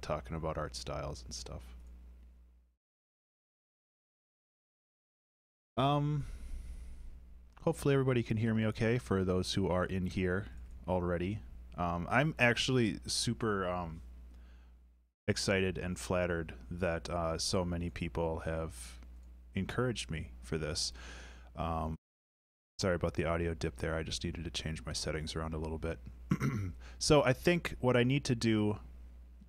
talking about art styles and stuff. Hopefully everybody can hear me okay for those who are in here already. I'm actually super excited and flattered that so many people have encouraged me for this. Sorry about the audio dip there. I just needed to change my settings around a little bit. So I think what I need to do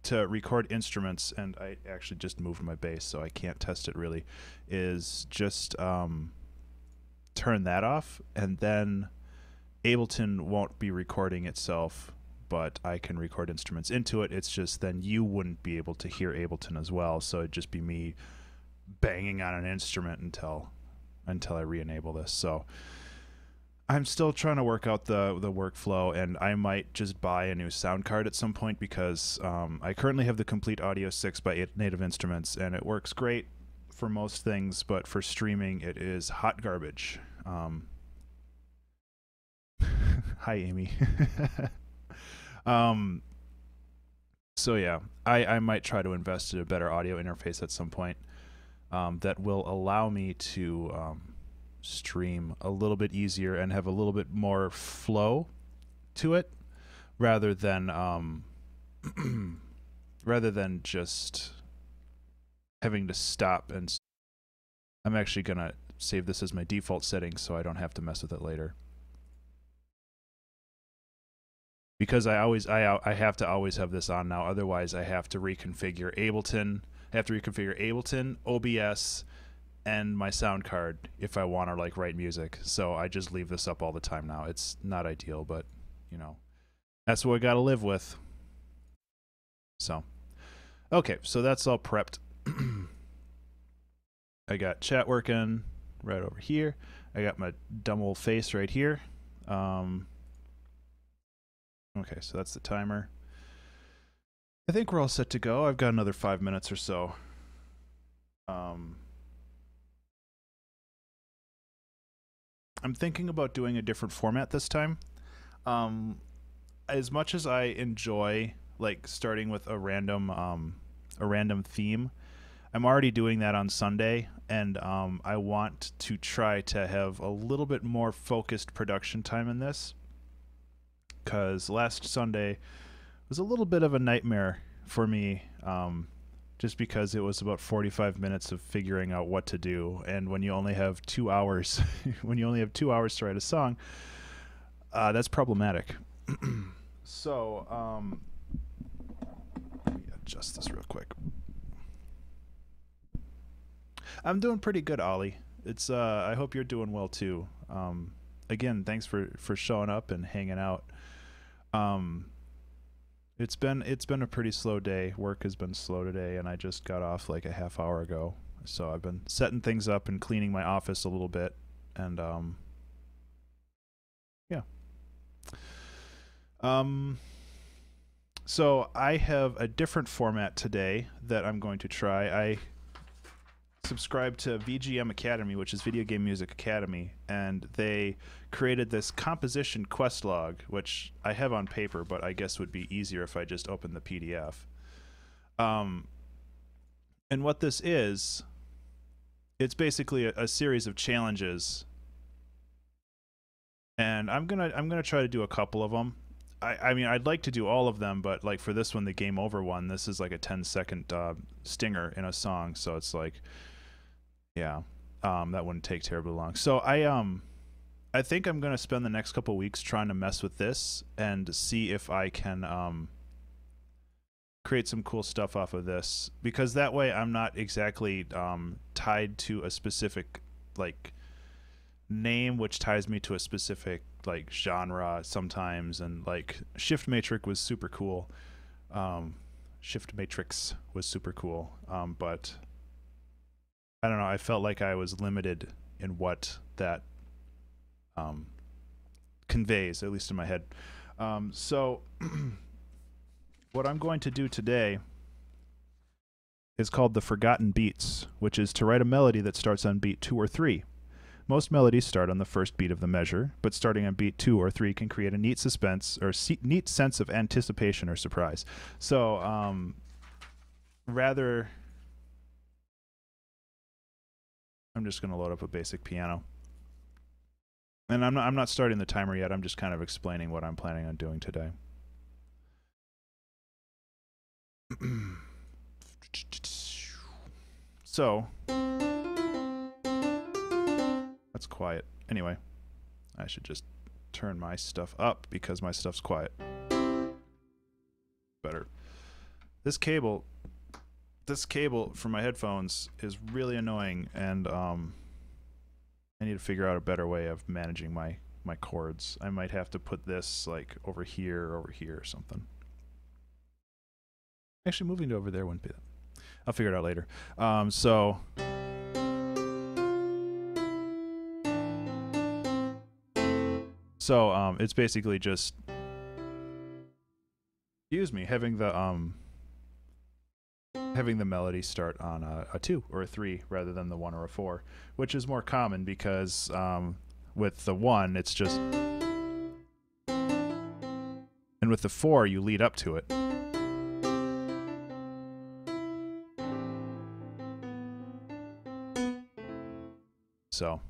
to record instruments, and I actually just moved my bass so I can't test it really, is just turn that off, and then Ableton won't be recording itself, but I can record instruments into it. It's just then you wouldn't be able to hear Ableton as well, so it'd just be me banging on an instrument until I re-enable this. So I'm still trying to work out the workflow, and I might just buy a new sound card at some point because I currently have the Complete Audio 6x8 Native Instruments, and it works great for most things, but for streaming it is hot garbage. Hi, Amy. So yeah, I might try to invest in a better audio interface at some point that will allow me to stream a little bit easier and have a little bit more flow to it, rather than just having to stop. And I'm actually gonna save this as my default setting so I don't have to mess with it later, because I have to always have this on now. Otherwise I have to reconfigure Ableton. I have to reconfigure Ableton, OBS, and my sound card if I want to like write music. So I just leave this up all the time now. It's not ideal, but you know, that's what we got to live with. So okay, so that's all prepped. I got chat working right over here. I got my dumb old face right here. Okay, so that's the timer. I think we're all set to go. I've got another 5 minutes or so. I'm thinking about doing a different format this time. As much as I enjoy like starting with a random theme, I'm already doing that on Sunday, and I want to try to have a little bit more focused production time in this, because last Sunday was a little bit of a nightmare for me, just because it was about 45 minutes of figuring out what to do, and when you only have 2 hours when you only have 2 hours to write a song, that's problematic. So let me adjust this real quick. I'm doing pretty good, Ollie. It's I hope you're doing well too. Again, thanks for showing up and hanging out. It's been a pretty slow day. Work has been slow today, and I just got off like a half hour ago. So I've been setting things up and cleaning my office a little bit, and yeah. So I have a different format today that I'm going to try. I subscribe to VGM Academy, which is Video Game Music Academy, and they created this composition quest log, which I have on paper, but I guess would be easier if I just open the PDF. And what this is, it's basically a series of challenges, and I'm gonna try to do a couple of them. I mean, I'd like to do all of them, but like for this one, the Game Over one, this is like a 10-second stinger in a song, so it's like, yeah, that wouldn't take terribly long. So I think I'm gonna spend the next couple weeks trying to mess with this and see if I can create some cool stuff off of this, because that way I'm not exactly tied to a specific like name, which ties me to a specific like genre sometimes. And like Shift Matrix was super cool. Shift Matrix was super cool, but I don't know, I felt like I was limited in what that conveys, at least in my head. So what I'm going to do today is called the Forgotten Beats, which is to write a melody that starts on beat 2 or 3. Most melodies start on the first beat of the measure, but starting on beat 2 or 3 can create a neat suspense or neat sense of anticipation or surprise. So rather... I'm just going to load up a basic piano. And I'm not starting the timer yet. I'm just kind of explaining what I'm planning on doing today. So, that's quiet. Anyway, I should just turn my stuff up because my stuff's quiet. Better. This cable for my headphones is really annoying, and I need to figure out a better way of managing my cords. I might have to put this like over here or something. Actually, moving to over there wouldn't be that. I'll figure it out later. So it's basically just, excuse me, having the melody start on a 2 or a 3 rather than the 1 or a 4, which is more common because with the 1 it's just, and with the 4 you lead up to it. So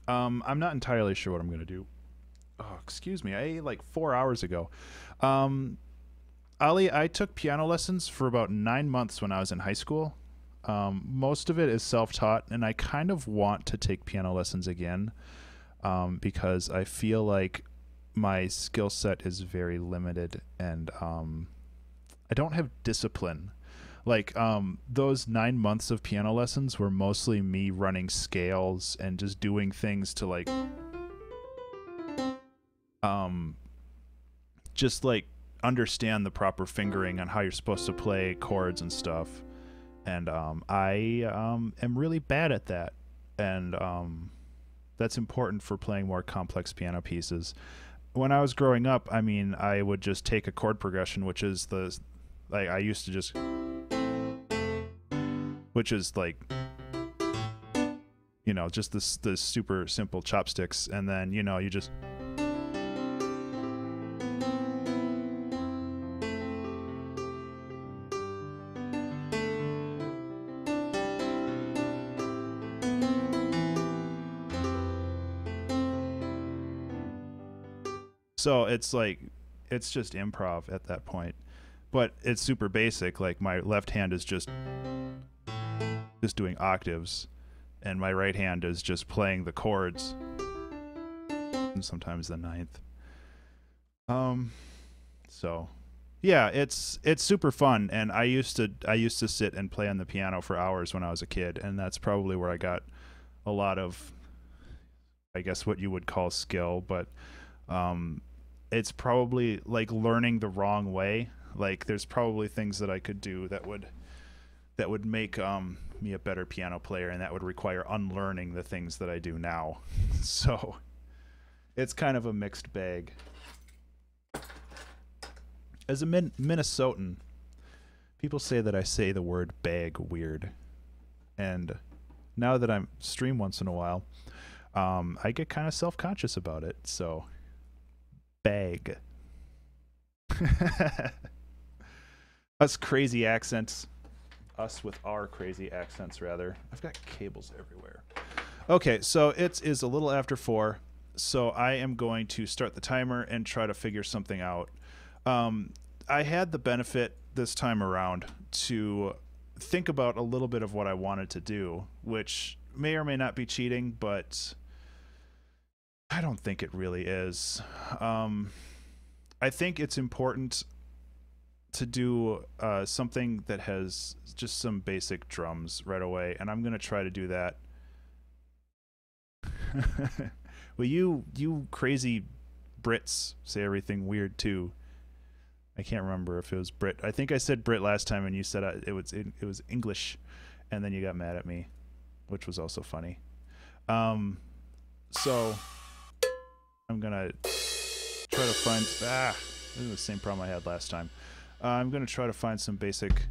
I'm not entirely sure what I'm gonna do. Oh, excuse me, I ate like 4 hours ago. Ali, I took piano lessons for about 9 months when I was in high school. Most of it is self-taught, and I kind of want to take piano lessons again because I feel like my skill set is very limited, and I don't have discipline. Like those 9 months of piano lessons were mostly me running scales and just doing things to like just like understand the proper fingering on how you're supposed to play chords and stuff, and I am really bad at that, and that's important for playing more complex piano pieces. When I was growing up, I mean, I would just take a chord progression, which is the, like, I used to just, which is like, you know, just this super simple chopsticks, and then, you know, you just, so it's like, it's just improv at that point, but it's super basic. Like my left hand is just doing octaves, and my right hand is just playing the chords, and sometimes the ninth. So yeah, it's super fun, and I used to sit and play on the piano for hours when I was a kid, and that's probably where I got a lot of, I guess, what you would call skill, but it's probably like learning the wrong way. Like there's probably things that I could do that would make me a better piano player, and that would require unlearning the things that I do now. So it's kind of a mixed bag. As a Minnesotan, people say that I say the word bag weird, and now that I'm stream once in a while, I get kind of self-conscious about it. So bag. Us crazy accents. Us with our crazy accents, rather. I've got cables everywhere. Okay, so it is a little after 4, so I am going to start the timer and try to figure something out. I had the benefit this time around to think about a little bit of what I wanted to do, which may or may not be cheating, but I don't think it really is. I think it's important to do something that has just some basic drums right away, and I'm going to try to do that. Well, you crazy Brits say everything weird too. I can't remember if it was Brit. I think I said Brit last time, and you said it was English, and then you got mad at me, which was also funny. So I'm gonna try to find this is the same problem I had last time. I'm gonna try to find some basic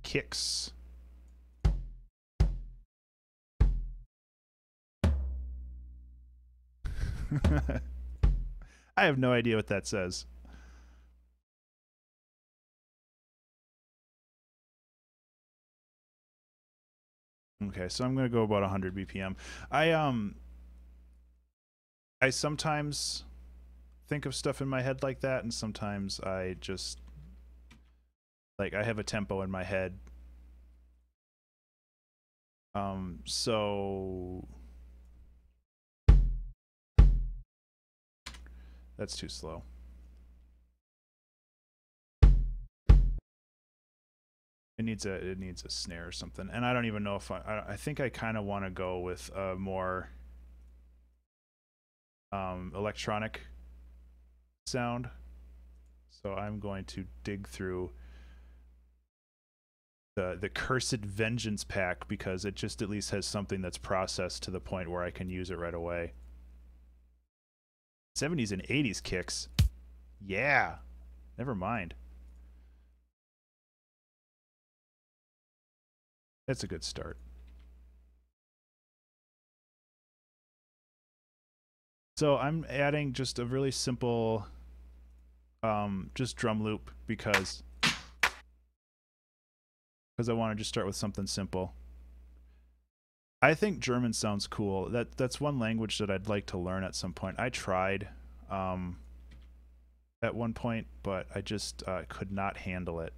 kicks. I have no idea what that says. Okay, so I'm gonna go about 100 BPM. I I sometimes think of stuff in my head like that, and sometimes I just like I have a tempo in my head. So that's too slow. It needs a snare or something, and I don't even know if I think I kind of want to go with a more electronic sound. So I'm going to dig through the Cursed Vengeance pack because it just at least has something that's processed to the point where I can use it right away. 70s and 80s kicks. Yeah. Never mind. That's a good start. So I'm adding just a really simple just drum loop because I want to just start with something simple. I think German sounds cool. That's one language that I'd like to learn at some point. I tried at one point, but I just could not handle it.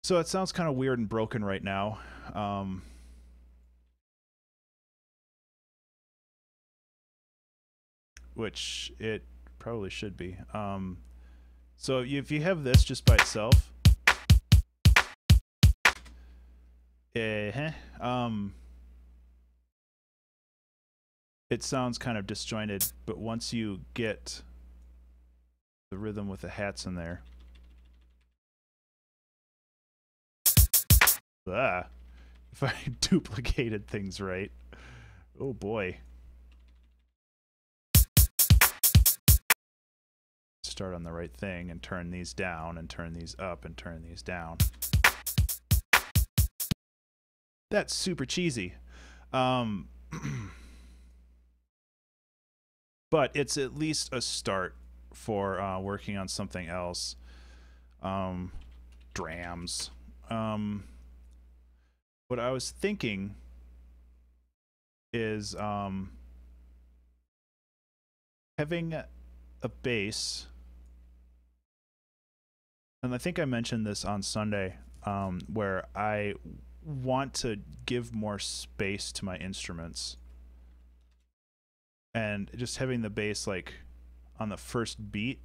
So it sounds kind of weird and broken right now. Which it probably should be. So if you have this just by itself, it sounds kind of disjointed, but once you get the rhythm with the hats in there, if I duplicated things right, oh boy. Start on the right thing and turn these down and turn these up and turn these down. That's super cheesy. But it's at least a start for working on something else. Drams. What I was thinking is having a bass, and I think I mentioned this on Sunday, where I want to give more space to my instruments, and just having the bass like on the first beat.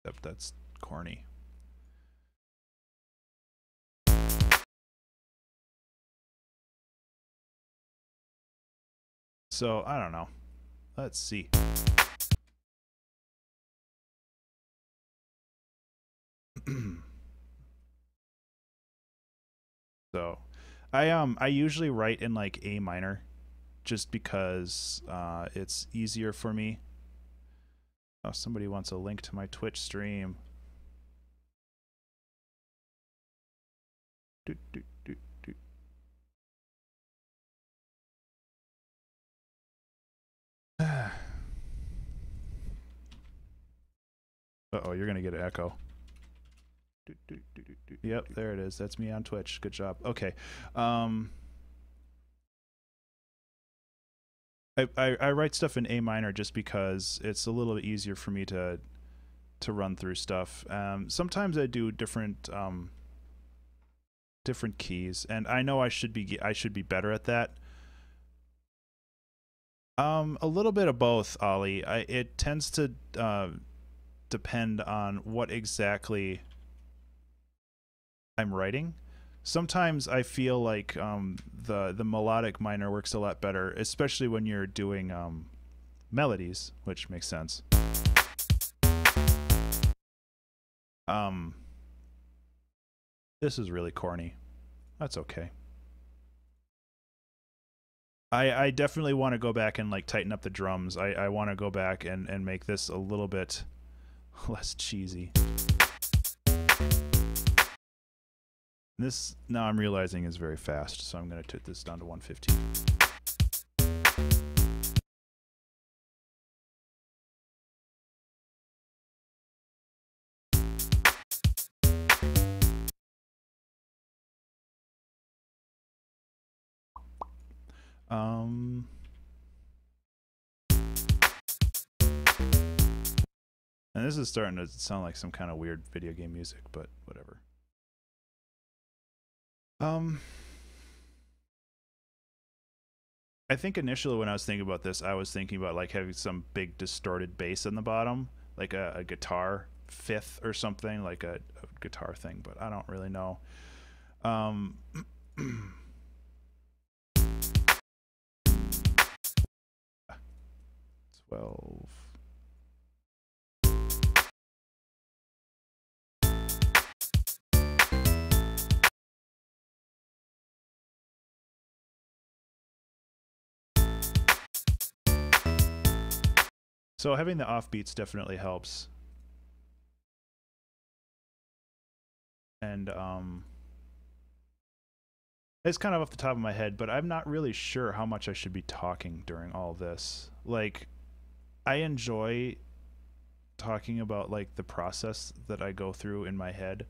Except that's corny. So I don't know. Let's see. So I usually write in like A minor just because it's easier for me. Oh, somebody wants a link to my Twitch stream. Doot, doot, doot, doot. Uh-oh, you're going to get an echo. Yep, there it is. That's me on Twitch. Good job. Okay. I write stuff in A minor just because it's a little bit easier for me to run through stuff. Sometimes I do different keys, and I know I should be better at that. A little bit of both, Ollie. It tends to depend on what exactly I'm writing. Sometimes I feel like the melodic minor works a lot better, especially when you're doing melodies, which makes sense. This is really corny. That's okay. I definitely want to go back and like tighten up the drums. I want to go back and make this a little bit less cheesy. This, now I'm realizing, is very fast, so I'm going to take this down to 115. And this is starting to sound like some kind of weird video game music, but whatever. I think initially when I was thinking about this, I was thinking about like having some big distorted bass in the bottom, like a guitar fifth or something, like a guitar thing, but I don't really know. 12. So having the offbeats definitely helps. And it's kind of off the top of my head, but I'm not really sure how much I should be talking during all this. Like, I enjoy talking about like the process that I go through in my head,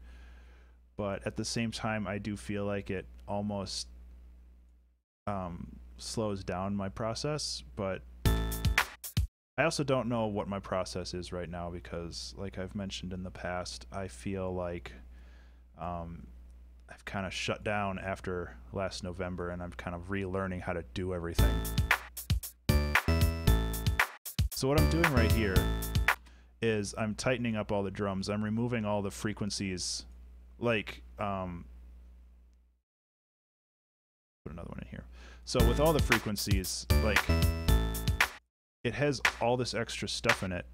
but at the same time I do feel like it almost slows down my process. But I also don't know what my process is right now because, like I've mentioned in the past, I feel like I've kind of shut down after last November, and I'm kind of relearning how to do everything. So what I'm doing right here is I'm tightening up all the drums. I'm removing all the frequencies, like put another one in here. So with all the frequencies, like it has all this extra stuff in it,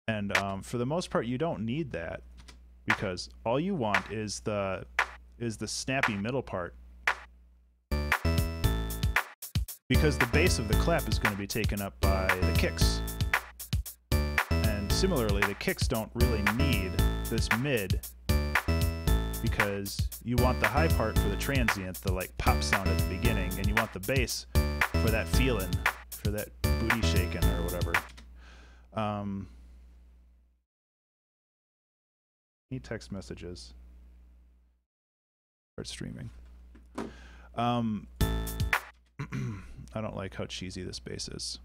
and for the most part you don't need that, because all you want is the snappy middle part, because the bass of the clap is going to be taken up by the kicks, and similarly the kicks don't really need this mid, because you want the high part for the transient, the like pop sound at the beginning, and you want the bass for that feeling, for that booty shaking or whatever. Need text messages. Start streaming. I don't like how cheesy this bass is.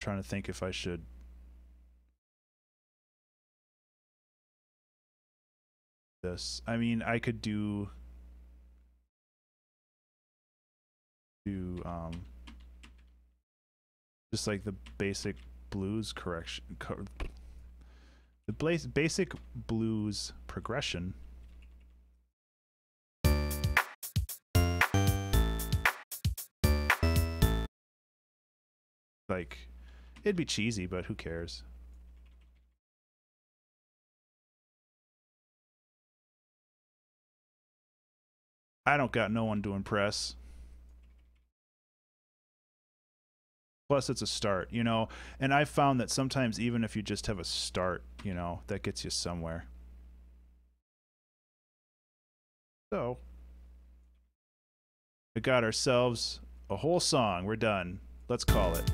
Trying to think if I should this. I mean, I could do just like the basic blues correction, the basic blues progression. Like, it'd be cheesy, but who cares? I don't got no one to impress. Plus, it's a start, you know? And I've found that sometimes even if you just have a start, you know, that gets you somewhere. So, we got ourselves a whole song. We're done. Let's call it.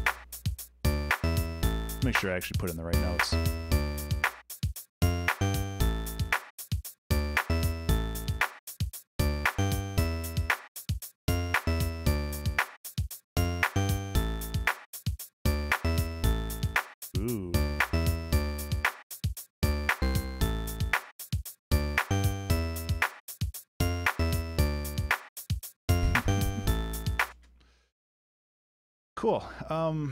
Make sure I actually put in the right notes. Ooh. Cool. I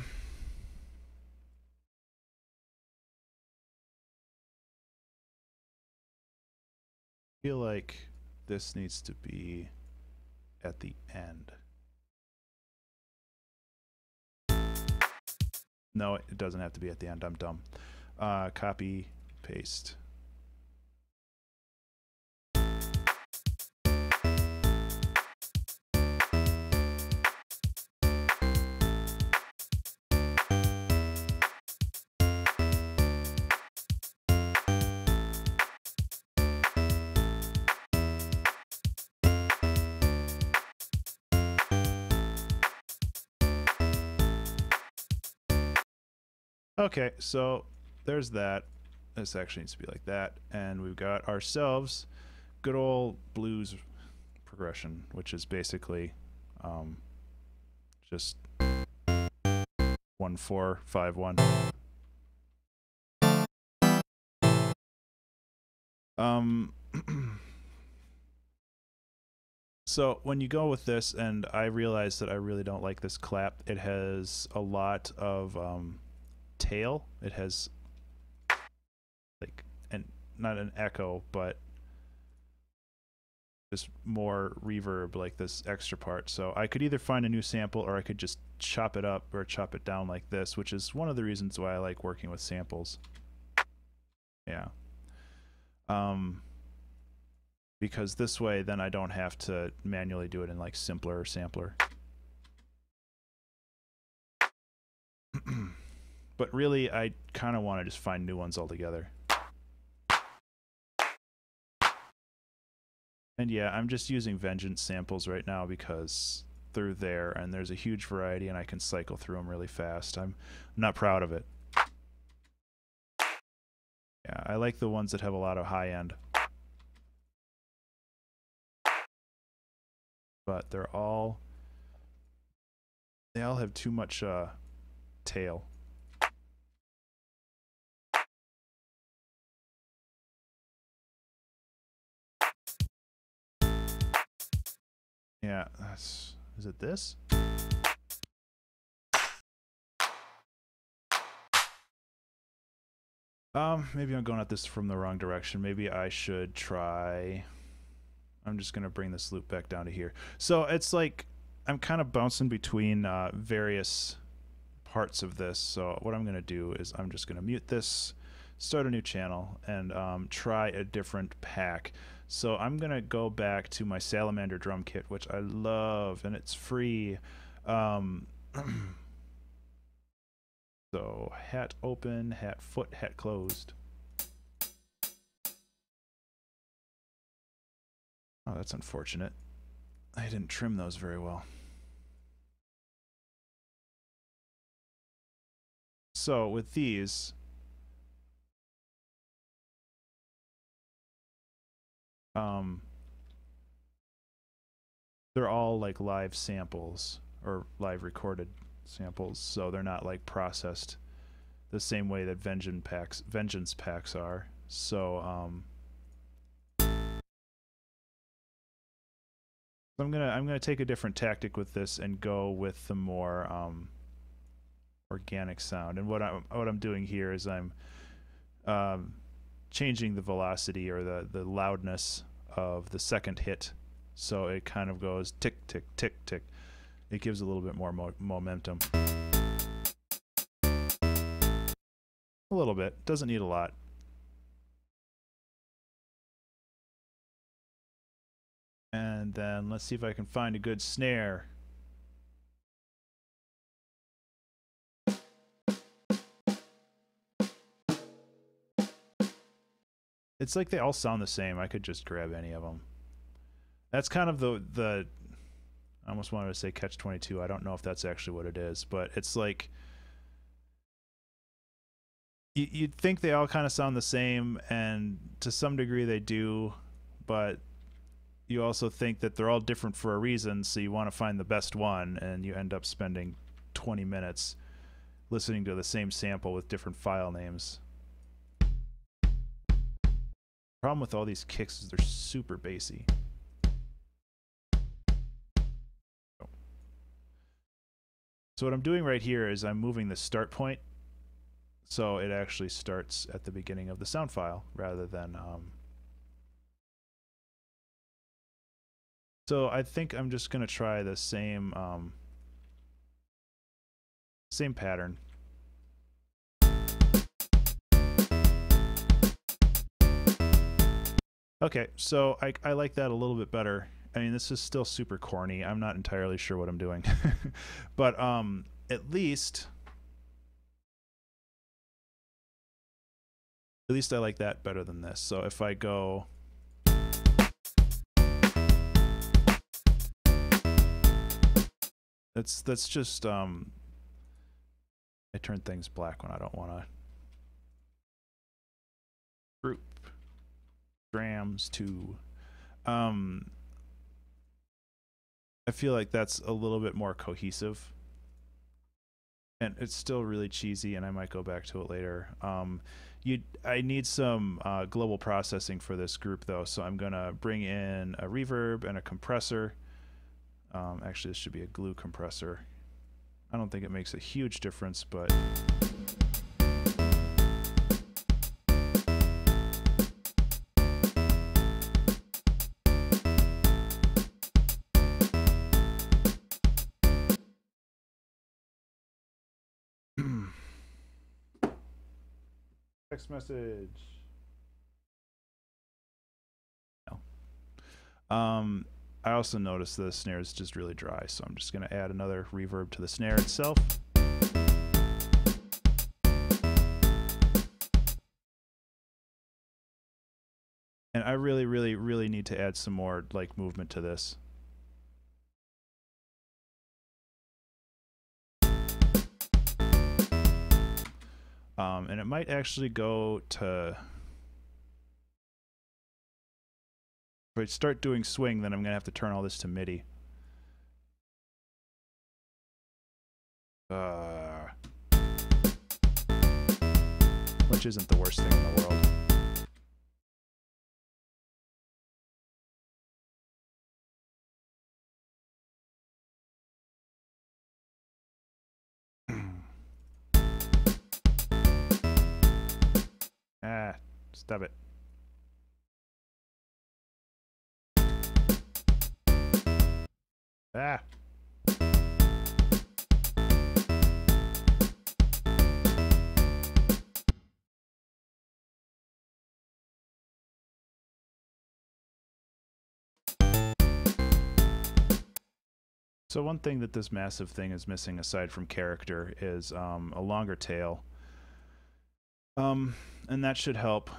feel like this needs to be at the end. No, it doesn't have to be at the end. I'm dumb. Copy, paste. Okay, so there's that. This actually needs to be like that. And we've got ourselves good old blues progression, which is basically just 1 4 5 1. So when you go with this, and I realize that I really don't like this clap, it has a lot of tail. It has like not an echo, but just more reverb, like this extra part. So I could either find a new sample, or I could just chop it up or chop it down like this, which is one of the reasons why I like working with samples. Yeah. Because this way then I don't have to manually do it in like simpler sampler. But really I kind of want to just find new ones altogether. And yeah, I'm just using Vengeance samples right now because they're there and there's a huge variety and I can cycle through them really fast. I'm not proud of it. Yeah, I like the ones that have a lot of high end. But they all have too much tail. Yeah, is it this? Maybe I'm going at this from the wrong direction. Maybe I should try. I'm just gonna bring this loop back down to here. So it's like I'm kind of bouncing between various parts of this. So what I'm gonna do is I'm just gonna mute this, start a new channel, and try a different pack. So I'm gonna go back to my Salamander drum kit, which I love, and it's free. So hat open, hat foot, hat closed. Oh, that's unfortunate. I didn't trim those very well. So with these, they're all like live samples or live recorded samples, so they're not like processed the same way that Vengeance packs are. So I'm gonna take a different tactic with this and go with the more organic sound. And what I'm doing here is I'm changing the velocity or the loudness of the second hit, so it kind of goes tick tick tick tick. It gives a little bit more momentum. A little bit, doesn't need a lot. And then let's see if I can find a good snare. It's like they all sound the same. I could just grab any of them. That's kind of the I almost wanted to say catch-22. I don't know if that's actually what it is, but it's like you'd think they all kind of sound the same, and to some degree they do, but you also think that they're all different for a reason, so you want to find the best one, and you end up spending 20 minutes listening to the same sample with different file names. The problem with all these kicks is they're super bassy. So what I'm doing right here is I'm moving the start point so it actually starts at the beginning of the sound file rather than so I think I'm just gonna try the same same pattern. Okay, so I like that a little bit better. I mean, this is still super corny. I'm not entirely sure what I'm doing. But at least I like that better than this. So if I go that's just I turn things black when I don't want to group drams to. I feel like that's a little bit more cohesive. And it's still really cheesy, and I might go back to it later. I need some global processing for this group, though, so I'm going to bring in a reverb and a compressor. Actually, this should be a glue compressor. I don't think it makes a huge difference, but... Text message. No. I also noticed the snare is just really dry, so I'm just going to add another reverb to the snare itself. And I really, really, really need to add some more like movement to this. And it might actually go to... If I start doing swing, then I'm going to have to turn all this to MIDI. Which isn't the worst thing in the world. Stop it. So one thing that this massive thing is missing aside from character is a longer tail. And that should help.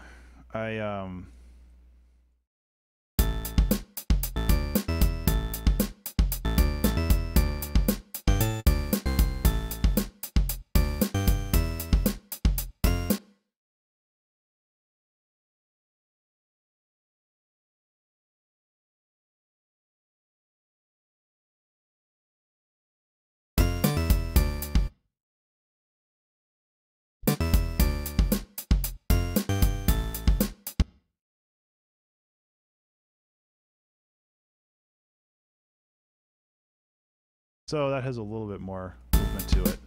So that has a little bit more movement to it.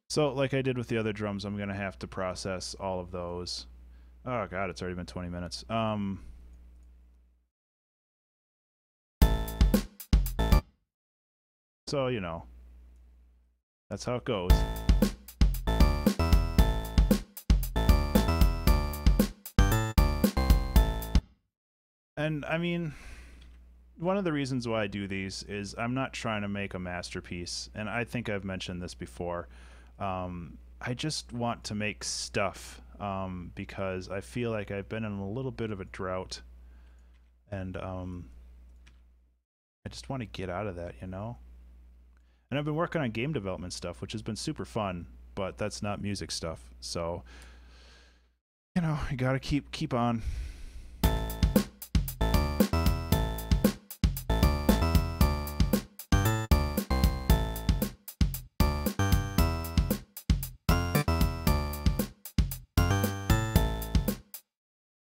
So like I did with the other drums, I'm going to have to process all of those. Oh God, it's already been 20 minutes. So, you know, that's how it goes. And I mean, one of the reasons why I do these is I'm not trying to make a masterpiece, and I think I've mentioned this before. I just want to make stuff because I feel like I've been in a little bit of a drought, and I just want to get out of that, you know? And I've been working on game development stuff, which has been super fun, but that's not music stuff. So, you know, you gotta keep on.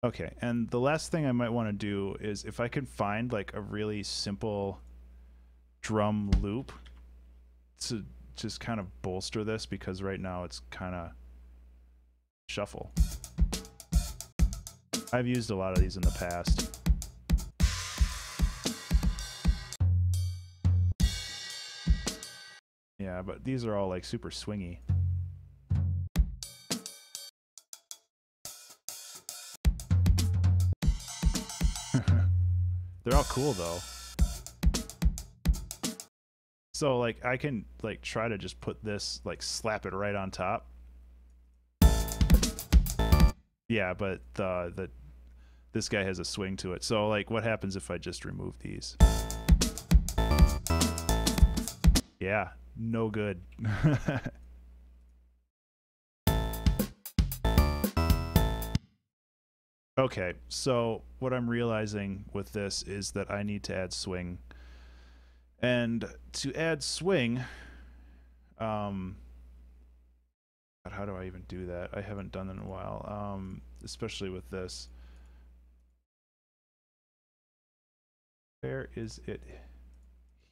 Okay, and the last thing I might want to do is if I can find like a really simple drum loop to just kind of bolster this, because right now it's kind of shuffle. I've used a lot of these in the past. Yeah, but these are all like super swingy. They're all cool though. So like I can like try to just put this, like slap it right on top. Yeah, but this guy has a swing to it. So like what happens if I just remove these? Yeah, no good. Okay, so what I'm realizing with this is that I need to add swing. And to add swing, God, how do I even do that? I haven't done it in a while, especially with this. Where is it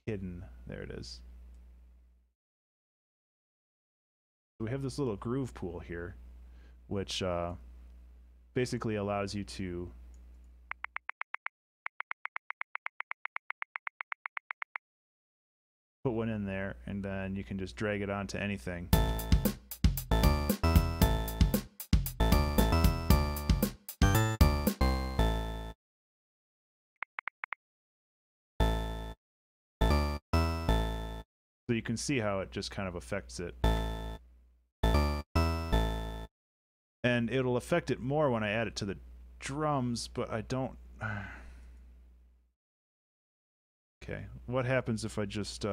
hidden? There it is. We have this little groove pool here, which basically allows you to put one in there, and then you can just drag it onto anything. So you can see how it just kind of affects it. And it'll affect it more when I add it to the drums, but I don't... Okay, what happens if I just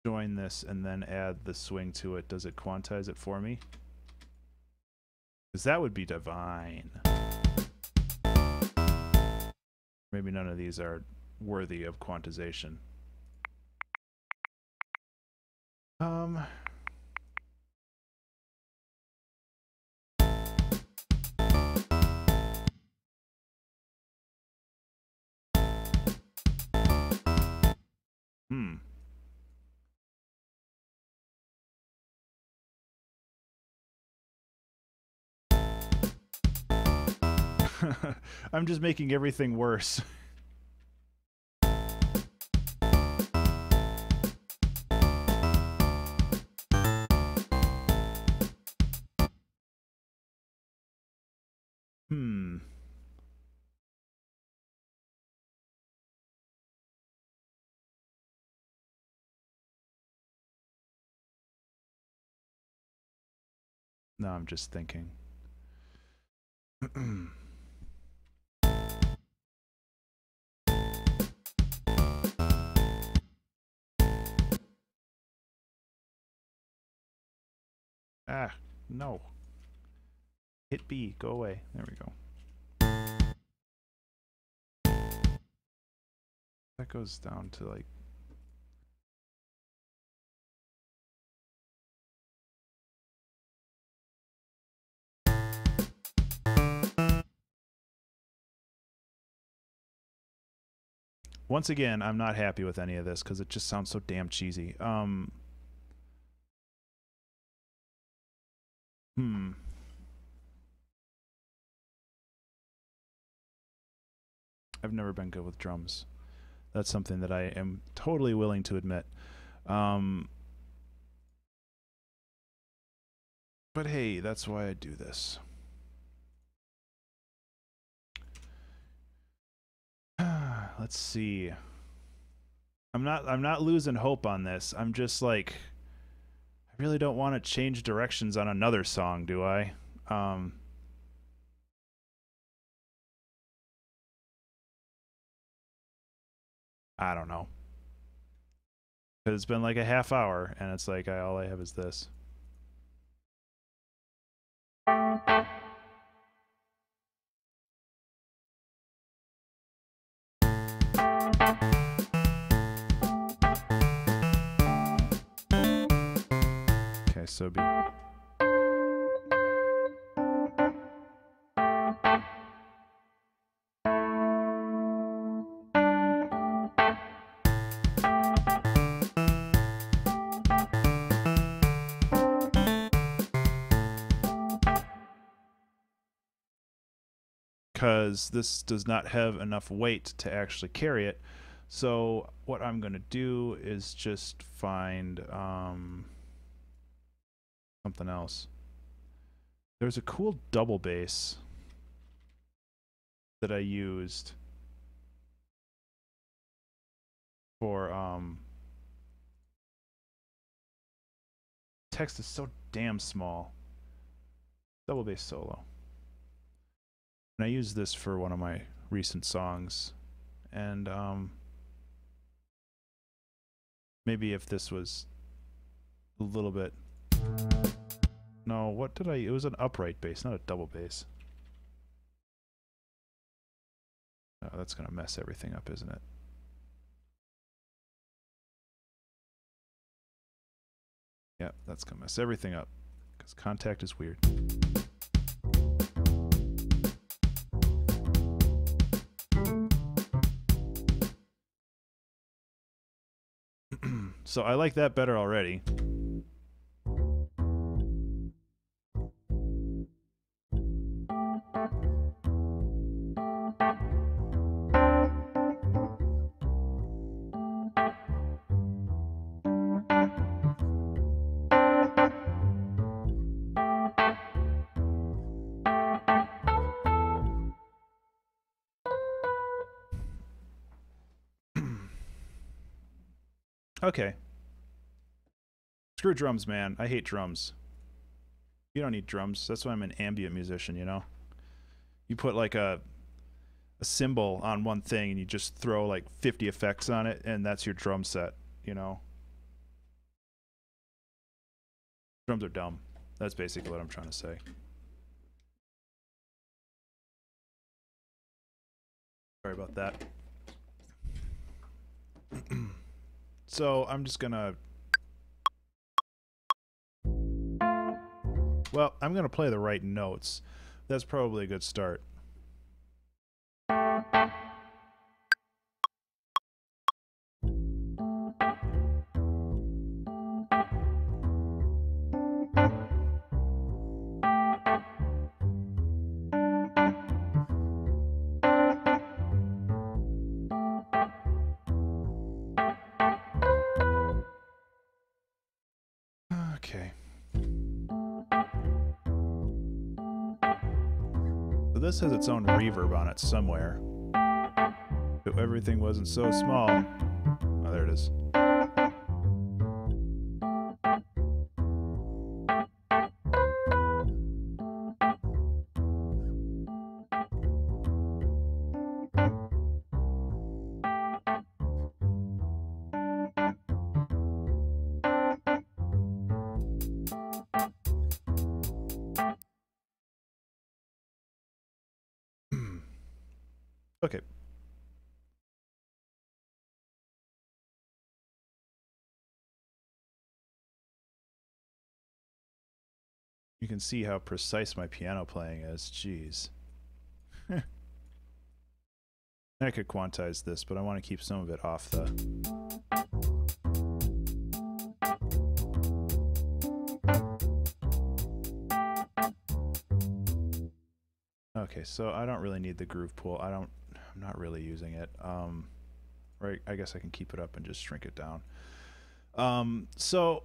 join this and then add the swing to it? Does it quantize it for me? Because that would be divine. Maybe none of these are worthy of quantization. I'm just making everything worse. No, I'm just thinking. Ah, no. Hit B, go away. There we go. That goes down to like... Once again, I'm not happy with any of this because it just sounds so damn cheesy. I've never been good with drums. That's something that I am totally willing to admit. But hey, that's why I do this. Let's see. I'm not losing hope on this. I'm just like, I really don't want to change directions on another song, do I? I don't know. Because it's been like a half hour, and it's like all I have is this. Okay, so B. Because this does not have enough weight to actually carry it. So what I'm going to do is just find something else. There's a cool double bass that I used for text is so damn small. Double bass solo. And I used this for one of my recent songs. And maybe if this was a little bit... No, what did I... It was an upright bass, not a double bass. Oh, that's going to mess everything up, isn't it? Yeah, that's going to mess everything up. Because contact is weird. So I like that better already. Okay. Screw drums, man. I hate drums. You don't need drums. That's why I'm an ambient musician, you know? You put like a cymbal on one thing and you just throw like 50 effects on it and that's your drum set, you know? Drums are dumb. That's basically what I'm trying to say. Sorry about that. So I'm just gonna... Well, I'm gonna play the right notes. That's probably a good start. Okay. So this has its own reverb on it somewhere. If everything wasn't so small. Oh, there it is. Okay. You can see how precise my piano playing is. Jeez. I could quantize this, but I want to keep some of it off the... Okay, so I don't really need the groove pool. I'm not really using it. Right, I guess I can keep it up and just shrink it down. So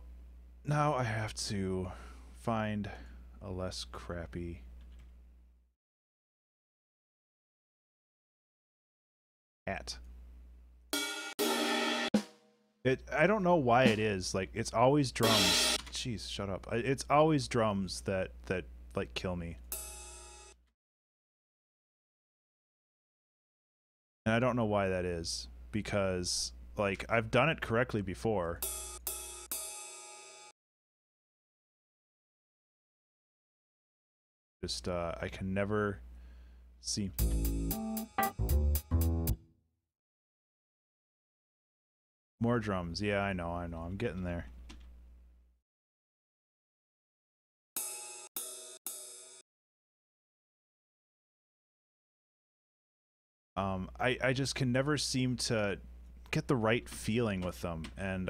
now I have to find a less crappy hat. I don't know why it is. Like, it's always drums. Jeez, shut up. It's always drums that like kill me. And I don't know why that is, because like I've done it correctly before. Just I can never see. More drums. Yeah, I know. I'm getting there. I just can never seem to get the right feeling with them, and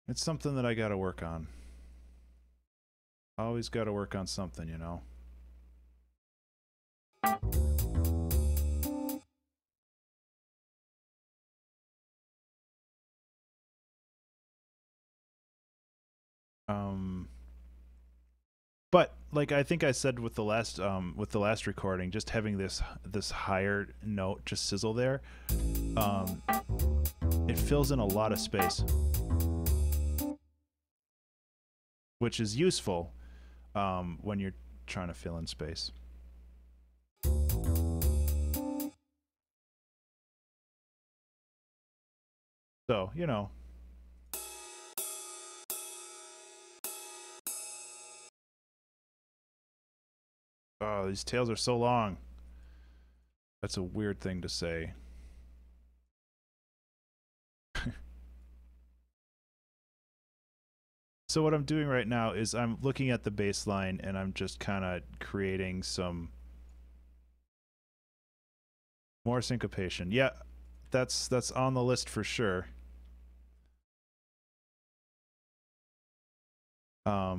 it's something that I gotta work on. Always gotta work on something, you know. But like I think I said with the last recording, just having this higher note just sizzle there, it fills in a lot of space, which is useful when you're trying to fill in space. So, you know. Oh, these tails are so long. That's a weird thing to say. So what I'm doing right now is I'm looking at the bass line and I'm just kind of creating some more syncopation. Yeah, that's on the list for sure.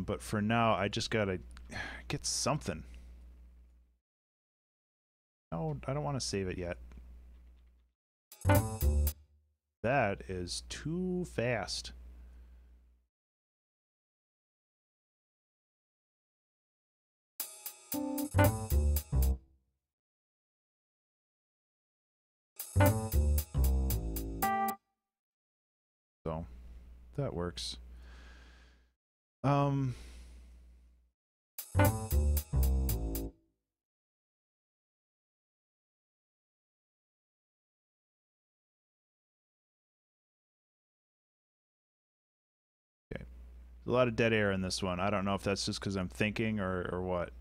But for now, I just gotta get something. Oh, I don't want to save it yet. That is too fast. So that works. Okay. There's a lot of dead air in this one. I don't know if that's just because I'm thinking or what.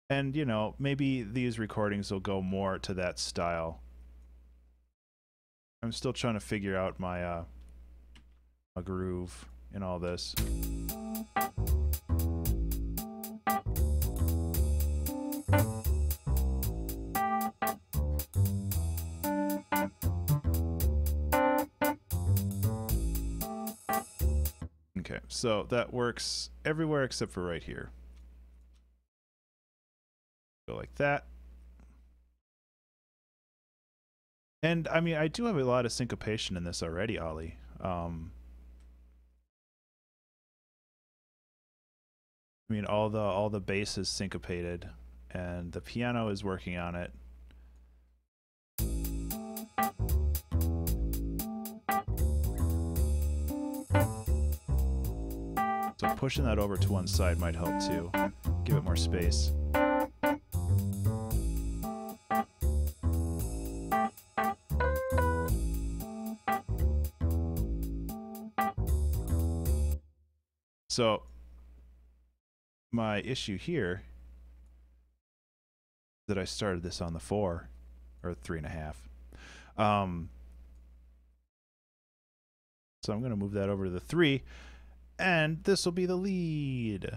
And, you know, maybe these recordings will go more to that style. I'm still trying to figure out my a groove in all this. Okay, so that works everywhere except for right here. Go like that. And I mean, I do have a lot of syncopation in this already, Ollie. I mean, all the bass is syncopated, and the piano is working on it. So pushing that over to one side might help too. Give it more space. So my issue here is that I started this on the 4 or 3.5. So I'm going to move that over to the 3, and this will be the lead.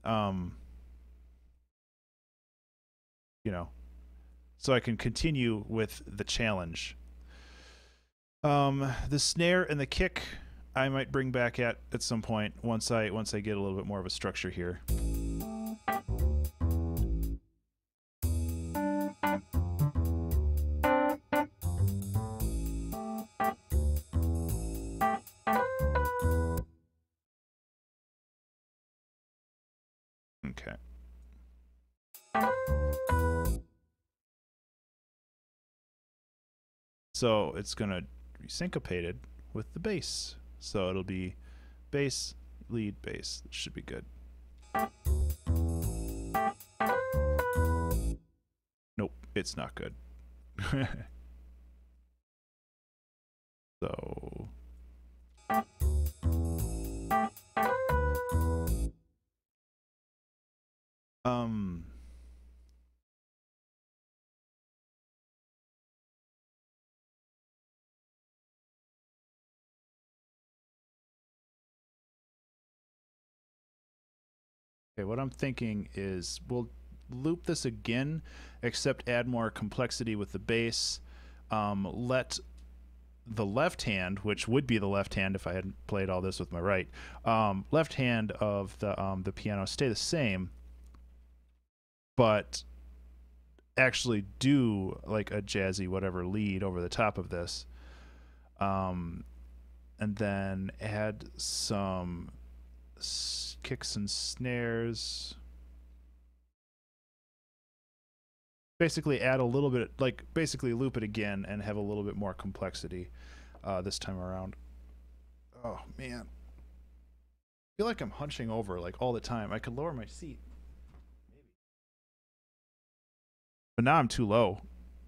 You know, so I can continue with the challenge. The snare and the kick I might bring back at some point once I get a little bit more of a structure here. Okay. So it's going to be syncopated with the bass. So it'll be bass, lead, bass. It should be good. Nope, it's not good. So okay, what I'm thinking is we'll loop this again, except add more complexity with the bass. Let the left hand, which would be the left hand if I hadn't played all this with my right, left hand of the piano stay the same, but actually do like a jazzy whatever lead over the top of this, and then add some kicks and snares. Basically add a little bit, like basically loop it again and have a little bit more complexity this time around. Oh man, I feel like I'm hunching over like all the time. I could lower my seat, maybe, but now I'm too low.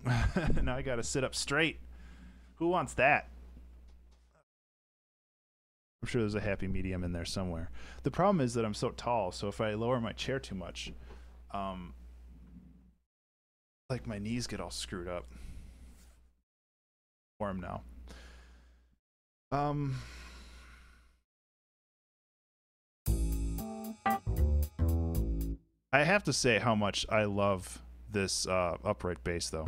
Now I gotta sit up straight. Who wants that? I'm sure there's a happy medium in there somewhere. The problem is that I'm so tall, so if I lower my chair too much, like my knees get all screwed up. Warm now. I have to say how much I love this upright bass though.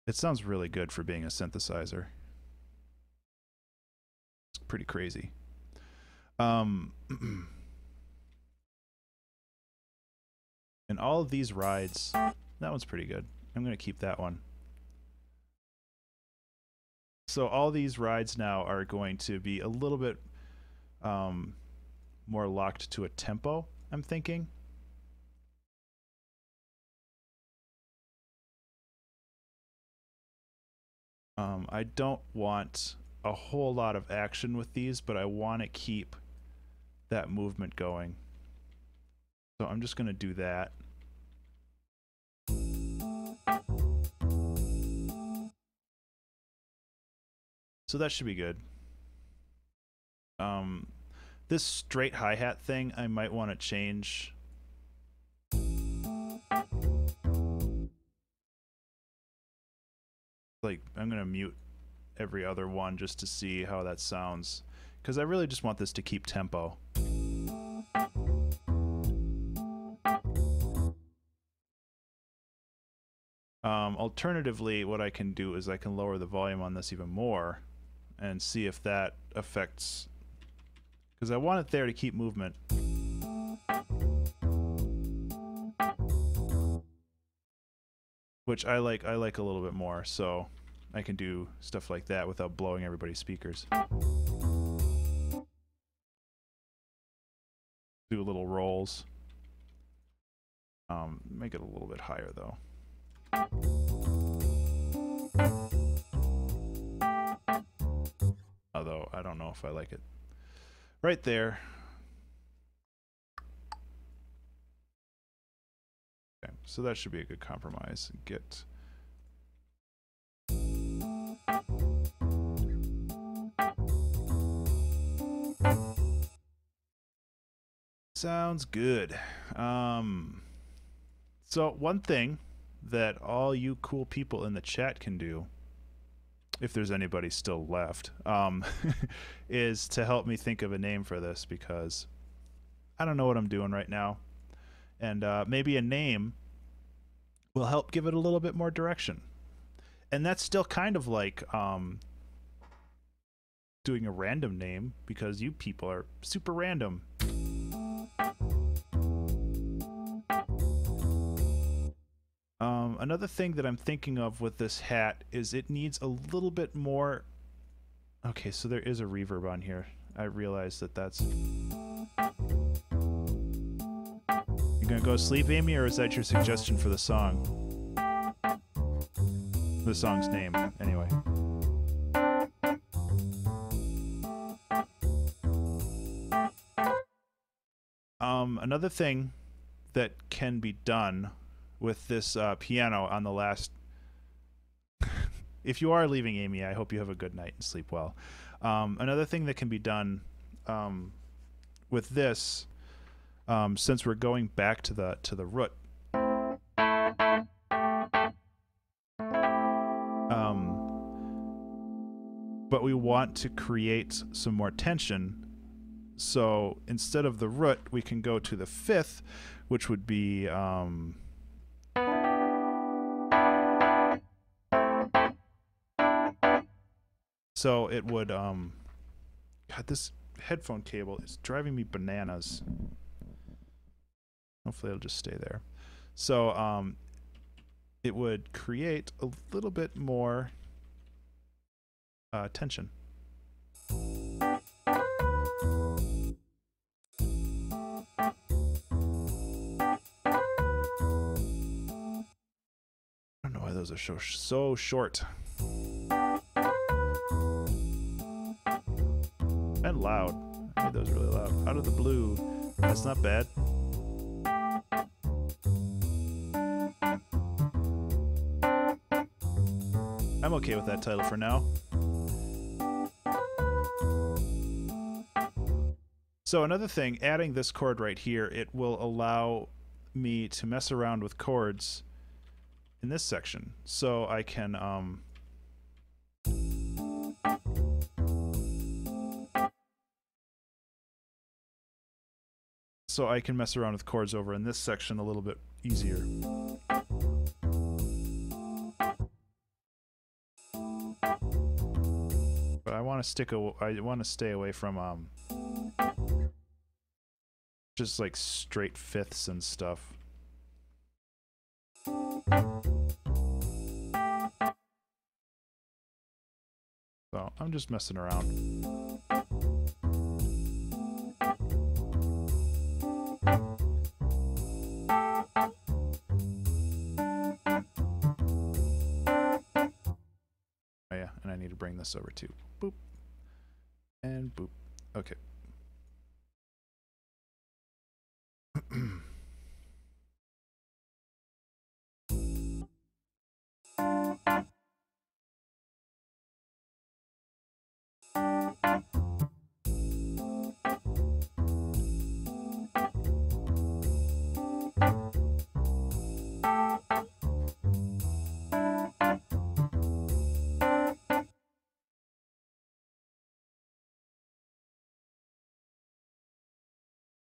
It sounds really good for being a synthesizer. It's pretty crazy. And all of these rides, that one's pretty good. I'm going to keep that one. So all these rides now are going to be a little bit more locked to a tempo, I'm thinking. I don't want a whole lot of action with these, but I want to keep that movement going. So I'm just going to do that. So that should be good. This straight hi-hat thing, I might want to change. Like, I'm going to mute every other one just to see how that sounds, because I really just want this to keep tempo. Alternatively, what I can do is I can lower the volume on this even more and see if that affects, because I want it there to keep movement. Which I like a little bit more, so I can do stuff like that without blowing everybody's speakers. Do little rolls. Make it a little bit higher though. Although I don't know if I like it. Right there. Okay, so that should be a good compromise. Get sounds good. So one thing that all you cool people in the chat can do, if there's anybody still left, is to help me think of a name for this, because I don't know what I'm doing right now. And maybe a name will help give it a little bit more direction. And that's still kind of like doing a random name, because you people are super random. Another thing that I'm thinking of with this hat is it needs a little bit more. Okay, so there is a reverb on here. I realized that that's... You gonna go to sleep, Amy, or is that your suggestion for the song? The song's name, anyway. Another thing that can be done with this piano on the last... If you are leaving, Amy, I hope you have a good night and sleep well. Another thing that can be done with this, since we're going back to the root, but we want to create some more tension. So instead of the root, we can go to the fifth, which would be so it would God, this headphone cable is driving me bananas. Hopefully it'll just stay there. So it would create a little bit more tension. I don't know why those are so short. And loud. I made those really loud. Out of the blue. That's not bad. I'm okay with that title for now. So another thing, adding this chord right here, it will allow me to mess around with chords in this section. So I can mess around with chords over in this section a little bit easier. But I want to stay away from just like straight fifths and stuff. So I'm just messing around. Oh yeah, and I need to bring this over too. Boop. And boop. Okay.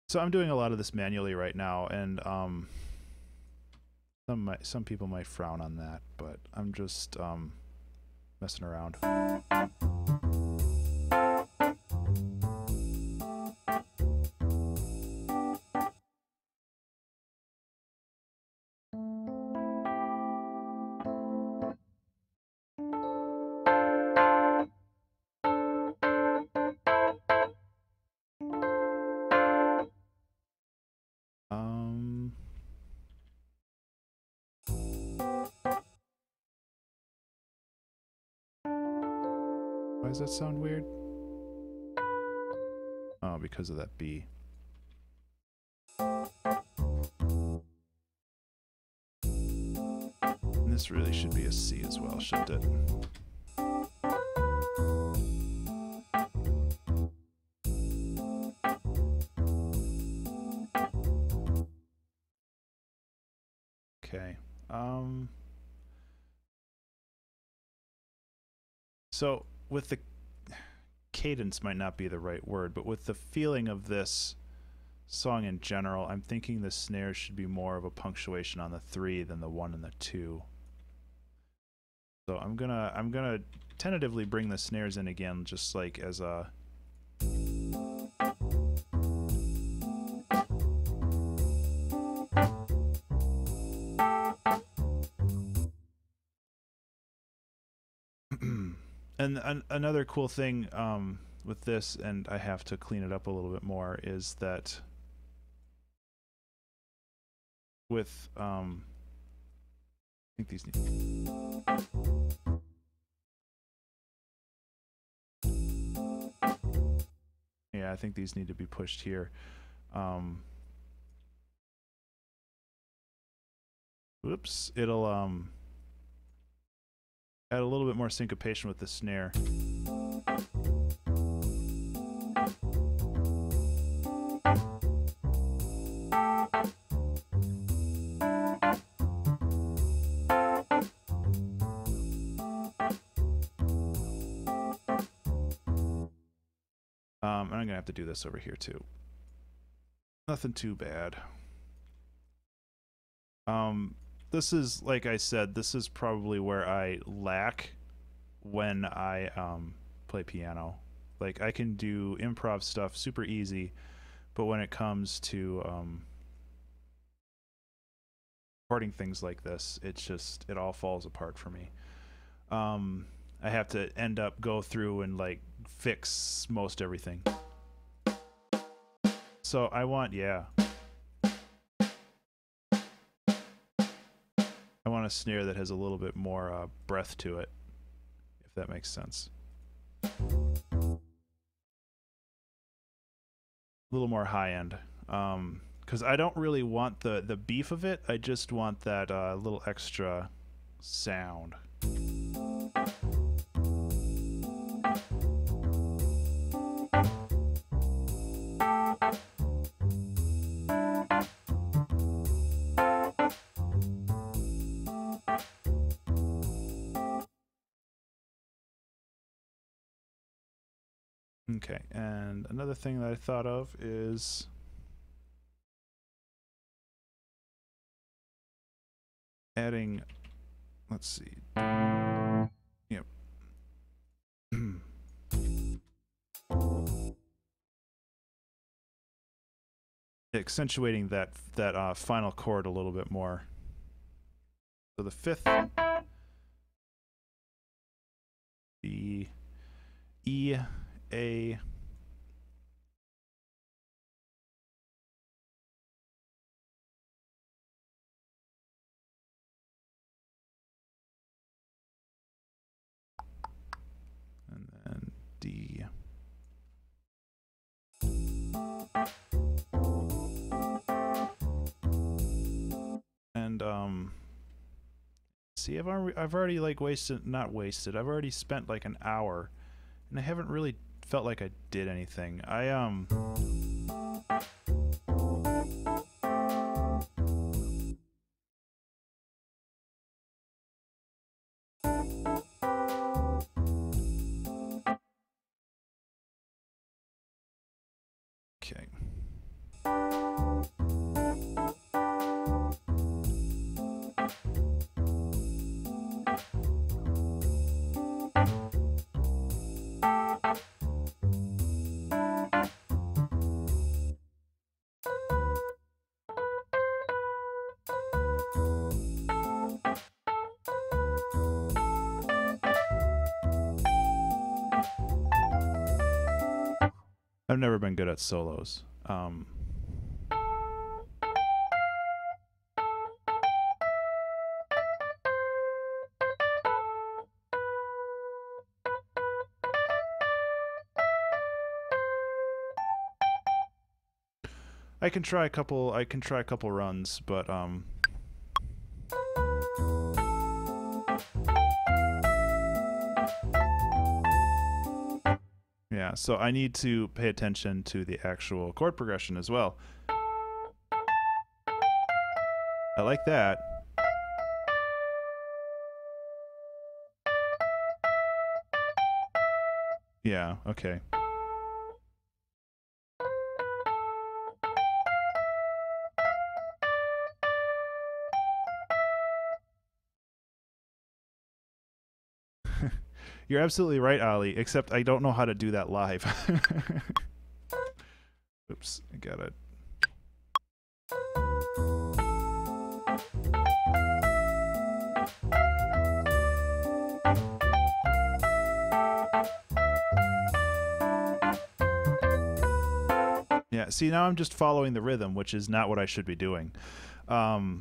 So I'm doing a lot of this manually right now, and some people might frown on that, but I'm just messing around. Why does that sound weird? Oh, because of that B. And this really should be a C as well, shouldn't it? Okay. So with the cadence might not be the right word, but with the feeling of this song in general, I'm thinking the snares should be more of a punctuation on the 3 than the 1 and the 2. So I'm gonna tentatively bring the snares in again, just like as a and another cool thing with this, and I have to clean it up a little bit more, is that with I think these need. Yeah, I think these need to be pushed here. Whoops, it'll add a little bit more syncopation with the snare. And I'm gonna have to do this over here too. Nothing too bad. This is, like I said, this is probably where I lack when I play piano. Like, I can do improv stuff super easy, but when it comes to recording things like this, it all falls apart for me. I have to go through and like fix most everything. So I want a snare that has a little bit more breath to it, if that makes sense. A little more high end. Because I don't really want the beef of it. I just want that little extra sound. Okay, and another thing that I thought of is adding, let's see, yep. Accentuating that final chord a little bit more. So the fifth, the E, A, and then D. And see, I've already like not wasted. I've already spent like an hour, and I haven't really felt like I did anything. Okay. I've never been good at solos. I can try a couple runs, but yeah, so I need to pay attention to the actual chord progression as well. I like that. Yeah, okay. You're absolutely right, Ali, except I don't know how to do that live. Oops, I got it. Yeah, see, now I'm just following the rhythm, which is not what I should be doing. Yep.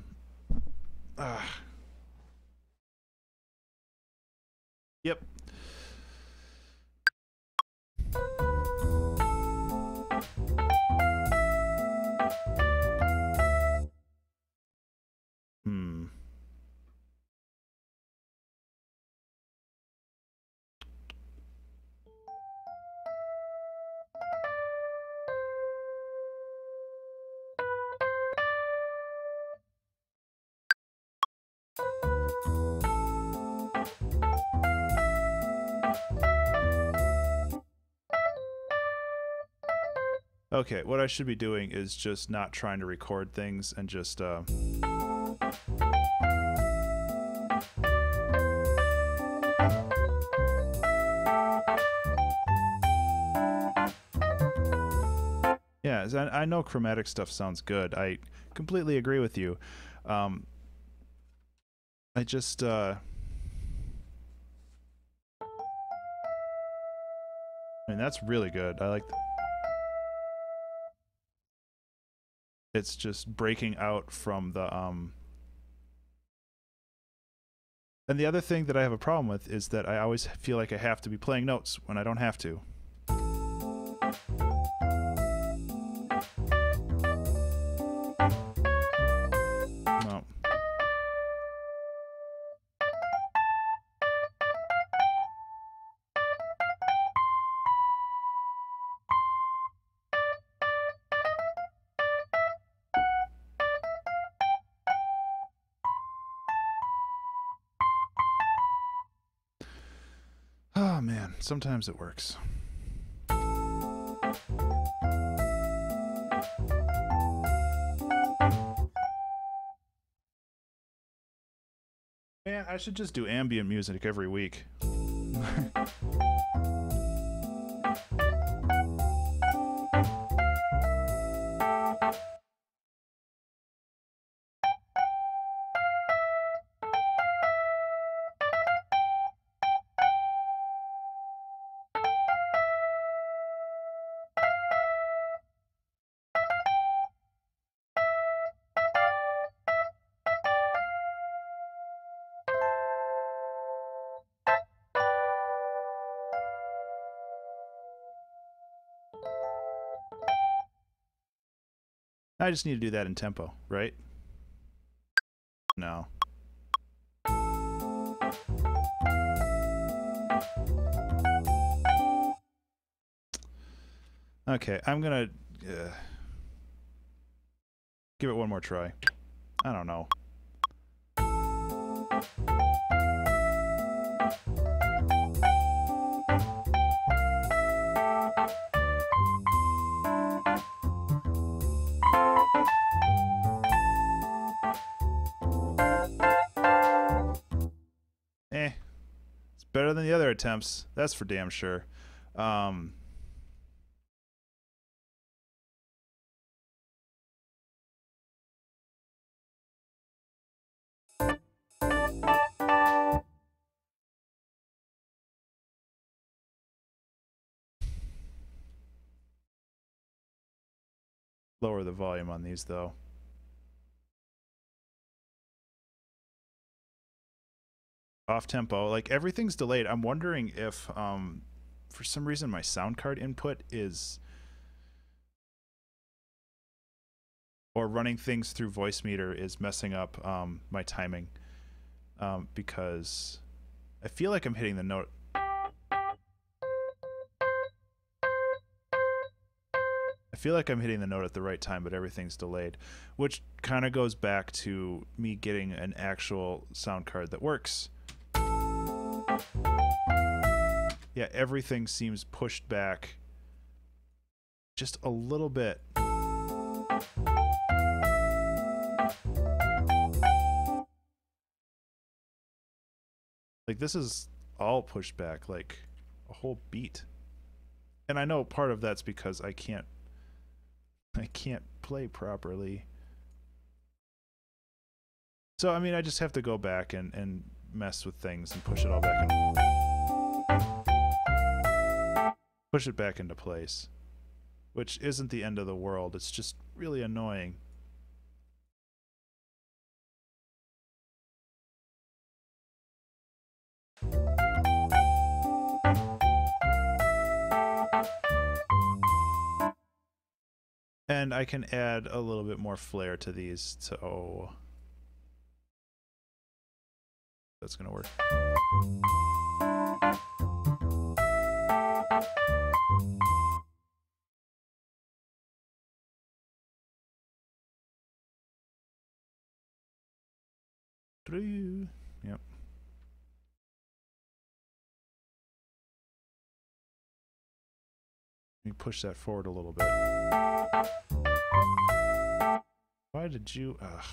Okay, what I should be doing is just not trying to record things and just yeah, I know chromatic stuff sounds good. I completely agree with you. I just I mean, that's really good. I like it's just breaking out from the and the other thing that I have a problem with is that I always feel like I have to be playing notes when I don't have to. No. Oh man, sometimes it works. Man, I should just do ambient music every week. I just need to do that in tempo, right? No. Okay, I'm gonna give it one more try. I don't know. It's better than the other attempts. That's for damn sure. Lower the volume on these though. Off tempo, like everything's delayed. I'm wondering if for some reason my sound card input is, or running things through Voicemeeter is messing up my timing, because I feel like I'm hitting the note. I feel like I'm hitting the note at the right time, but everything's delayed, which kind of goes back to me getting an actual sound card that works. Yeah, everything seems pushed back just a little bit. Like this is all pushed back like a whole beat. And I know part of that's because I can't play properly. So I mean I just have to go back and mess with things and push it all back in. Push it back into place, which isn't the end of the world. It's just really annoying. And I can add a little bit more flair to these, so that's gonna work. Yep. Let me push that forward a little bit. Why did you... Ugh.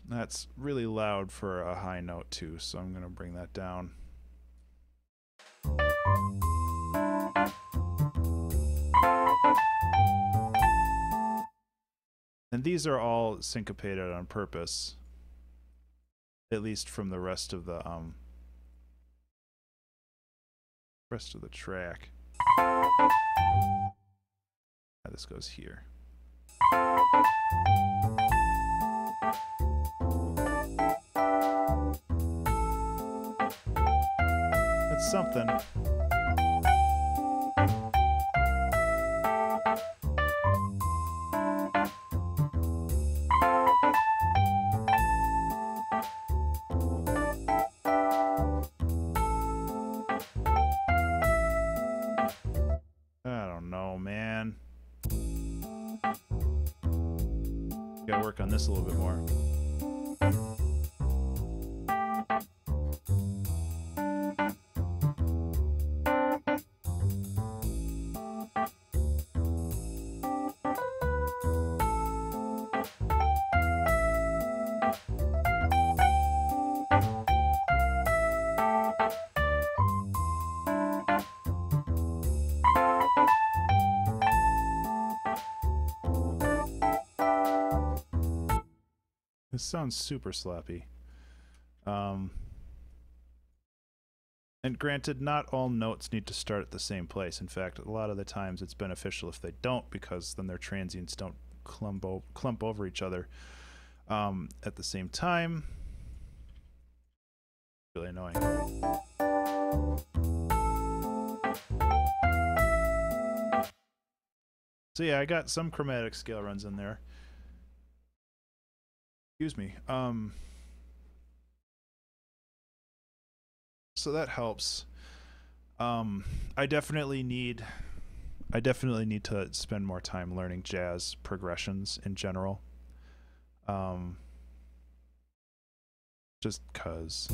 That's really loud for a high note too, so I'm going to bring that down. And these are all syncopated on purpose, at least from the rest of the track. This goes here. It's something. I don't know, man. Gotta work on this a little bit more. This sounds super sloppy. And granted, not all notes need to start at the same place. In fact, a lot of the times it's beneficial if they don't, because then their transients don't clump over each other at the same time. Really annoying. So yeah, I got some chromatic scale runs in there. Excuse me. So that helps. I definitely need to spend more time learning jazz progressions in general. Just 'cause.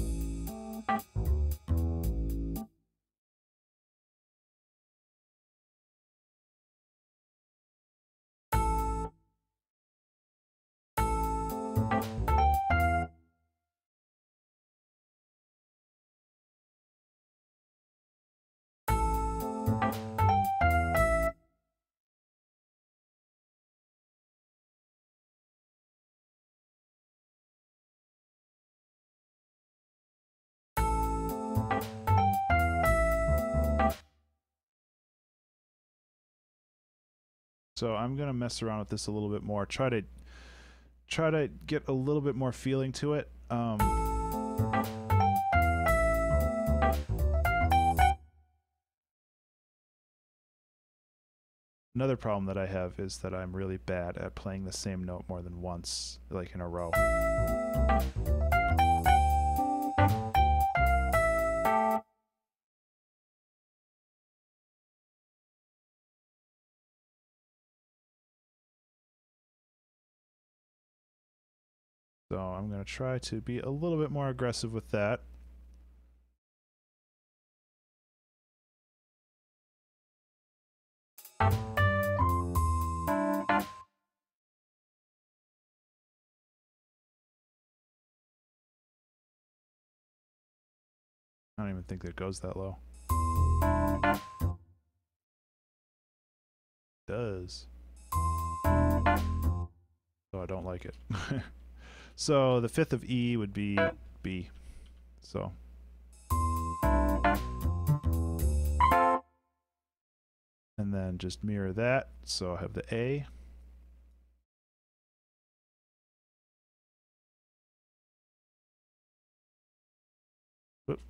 So I'm gonna mess around with this a little bit more. Try to get a little bit more feeling to it. Another problem that I have is that I'm really bad at playing the same note more than once, like in a row. So I'm going to try to be a little bit more aggressive with that. I don't even think that goes that low. It does. So I don't like it. So the fifth of E would be B. So. And then just mirror that. So I have the A. Whoop.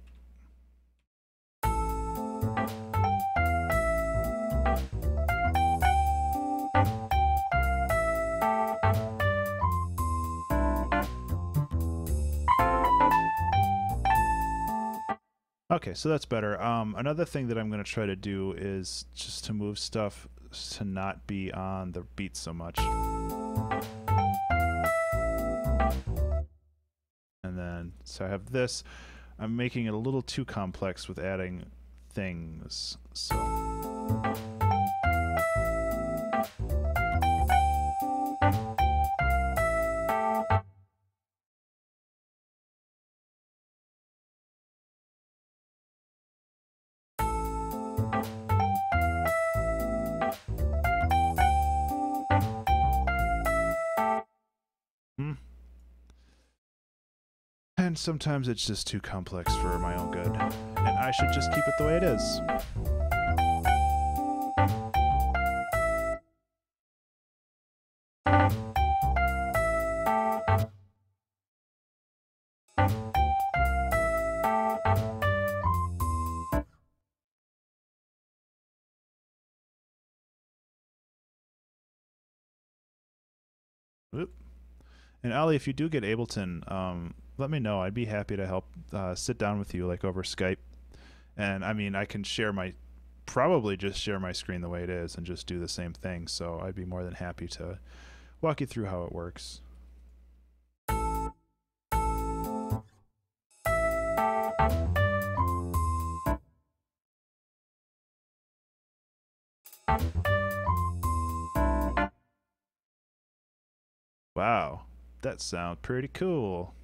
Okay, so that's better. Another thing that I'm going to try to do is just to move stuff to not be on the beat so much. And then, so I have this. I'm making it a little too complex with adding things. So. Hmm. And sometimes it's just too complex for my own good, and I should just keep it the way it is. Oop. And Ali, if you do get Ableton, let me know. I'd be happy to help sit down with you, like over Skype. And I mean, I can probably just share my screen the way it is and just do the same thing. So I'd be more than happy to walk you through how it works. Wow, that sounds pretty cool.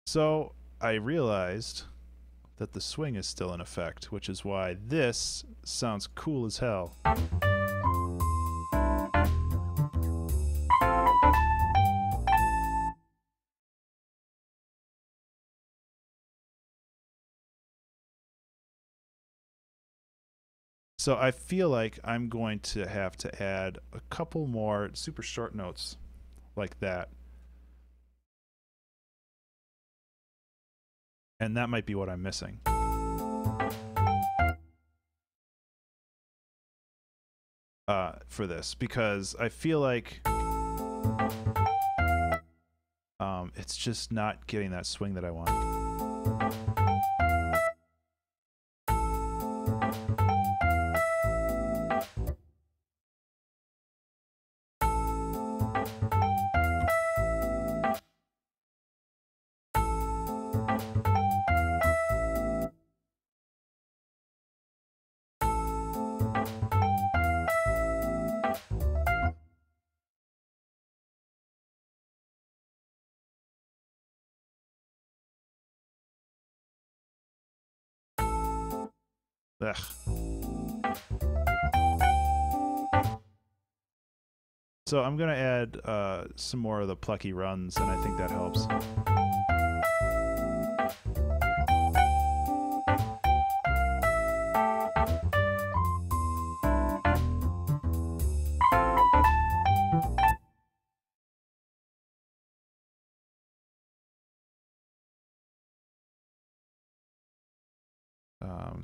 So I realized that the swing is still in effect, which is why this sounds cool as hell. So I feel like I'm going to have to add a couple more super short notes like that. And that might be what I'm missing. For this, because I feel like it's just not getting that swing that I want. Ugh. So I'm going to add some more of the plucky runs, and I think that helps.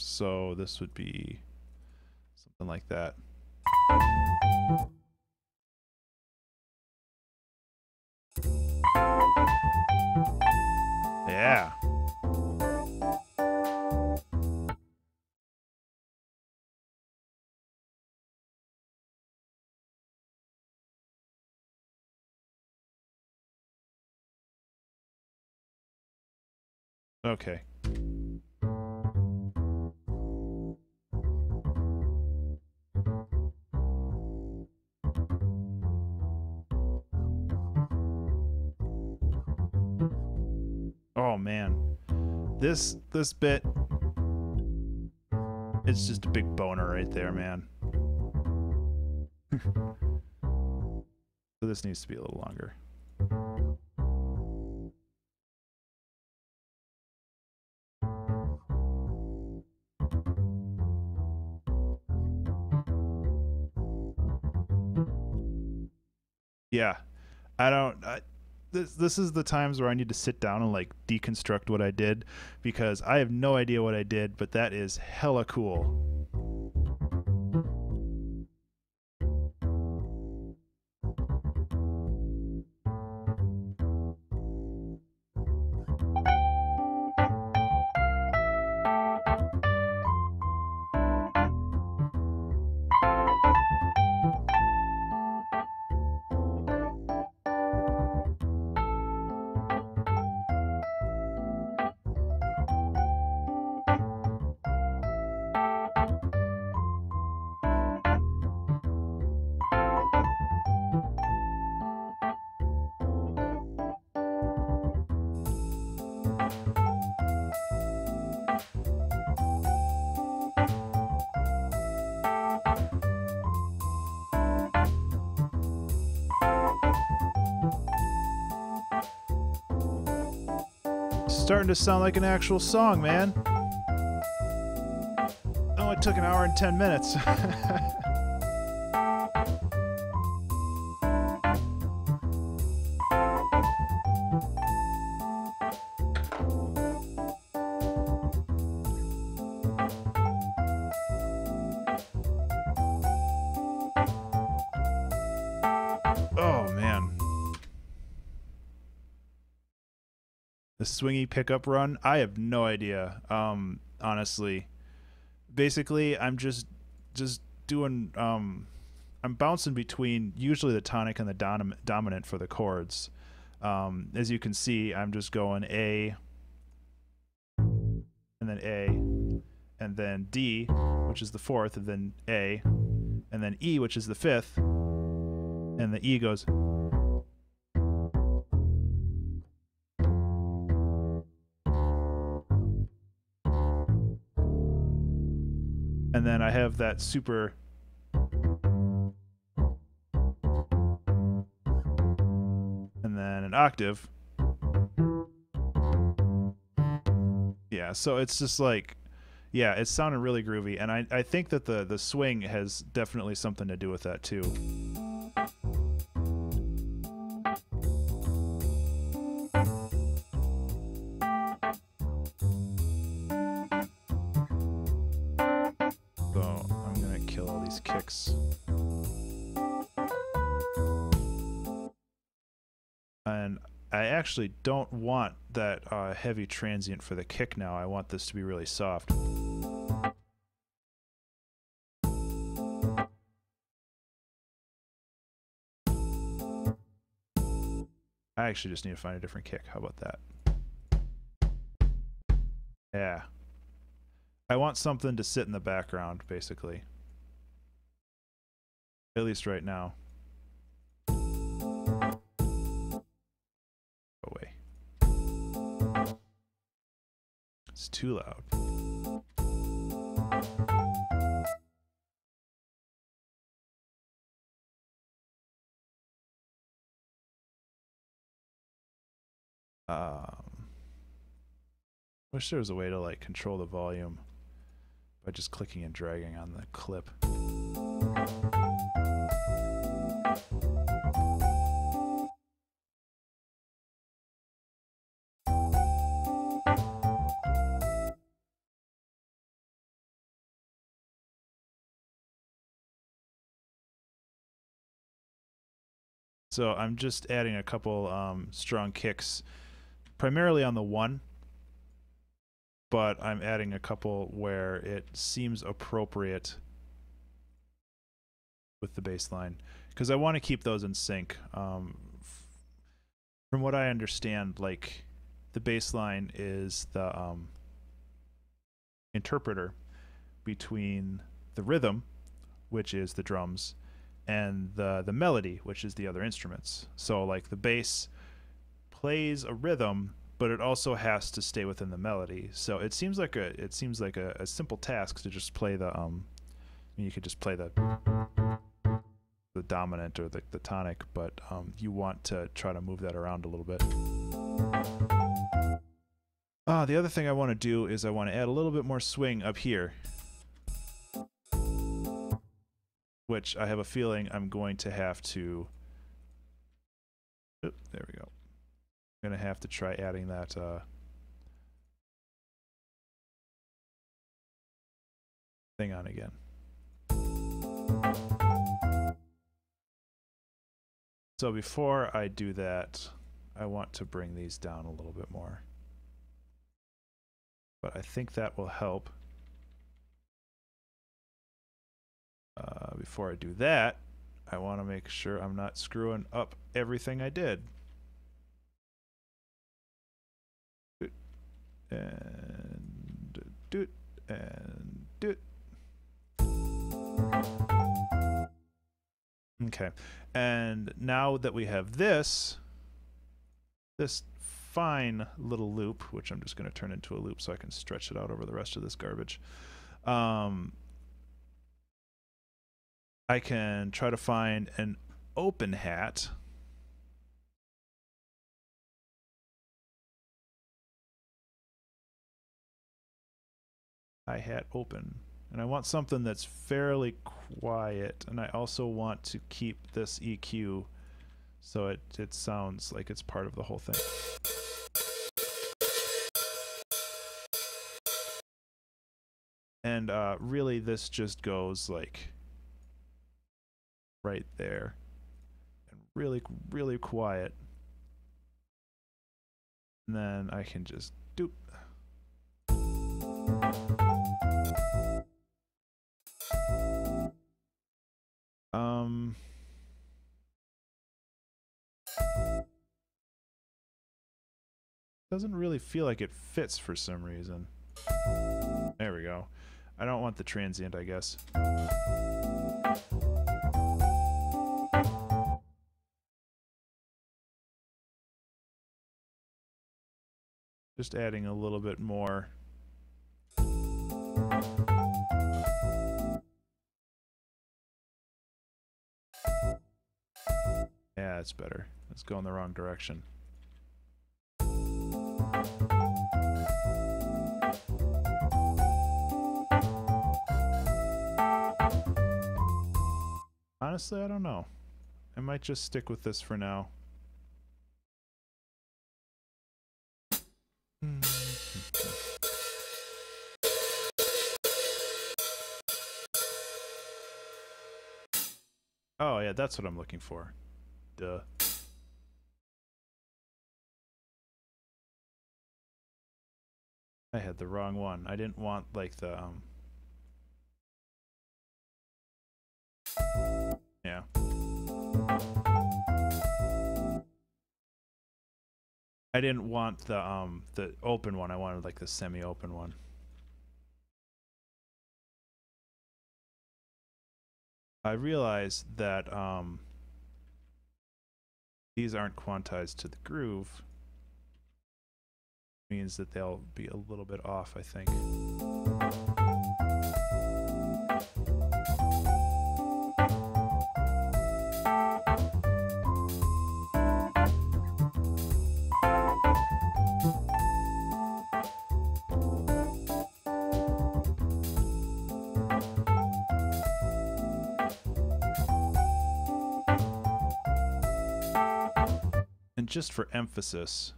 So this would be something like that. Yeah. Okay. Oh man, this bit, it's just a big boner right there, man. So this needs to be a little longer. Yeah, this is the times where I need to sit down and like deconstruct what I did, because I have no idea what I did, but that is hella cool. Starting to sound like an actual song, man. Oh, it took an hour and 10 minutes. Oh, man. The swingy pickup run, I have no idea. Honestly, basically, I'm just doing. I'm bouncing between usually the tonic and the dominant for the chords. As you can see, I'm just going A, and then A, and then D, which is the fourth, and then A, and then E, which is the fifth, and the E goes. And then I have that super. And then an octave. Yeah, so it's just like, yeah, it's sounding really groovy. And I think that the swing has definitely something to do with that too. So I'm going to kill all these kicks. And I actually don't want that heavy transient for the kick now. I want this to be really soft. I actually just need to find a different kick. How about that? Yeah. I want something to sit in the background, basically. At least right now. Away. It's too loud. Wish there was a way to like control the volume by just clicking and dragging on the clip. So I'm just adding a couple strong kicks, primarily on the one, but I'm adding a couple where it seems appropriate with the bass line, because I want to keep those in sync. From what I understand, like the bass line is the interpreter between the rhythm, which is the drums, and the melody, which is the other instruments. So like the bass plays a rhythm, but it also has to stay within the melody. So it seems like a simple task to just play the you could just play the dominant or the tonic, but you want to try to move that around a little bit. The other thing I want to do is I want to add a little bit more swing up here, which I have a feeling I'm going to have to. Oop, there we go. I'm going to have to try adding that thing on again. So before I do that, I want to bring these down a little bit more. But I think that will help. Before I do that, I want to make sure I'm not screwing up everything I did. And doot and doot. Okay, and now that we have this fine little loop, which I'm just going to turn into a loop so I can stretch it out over the rest of this garbage, I can try to find an open hat hi-hat open. And I want something that's fairly quiet, and I also want to keep this EQ so it sounds like it's part of the whole thing. And really this just goes like right there. And really, really quiet. And then I can just doop. Doesn't really feel like it fits for some reason. There we go. I don't want the transient, I guess. Just adding a little bit more. Yeah, it's better. Let's go in the wrong direction. Honestly, I don't know. I might just stick with this for now. Oh, yeah, that's what I'm looking for. Duh. I had the wrong one. I didn't want, like, the, yeah. I didn't want the open one. I wanted, like, the semi-open one. I realized that these aren't quantized to the groove. Means that they'll be a little bit off, I think. And just for emphasis,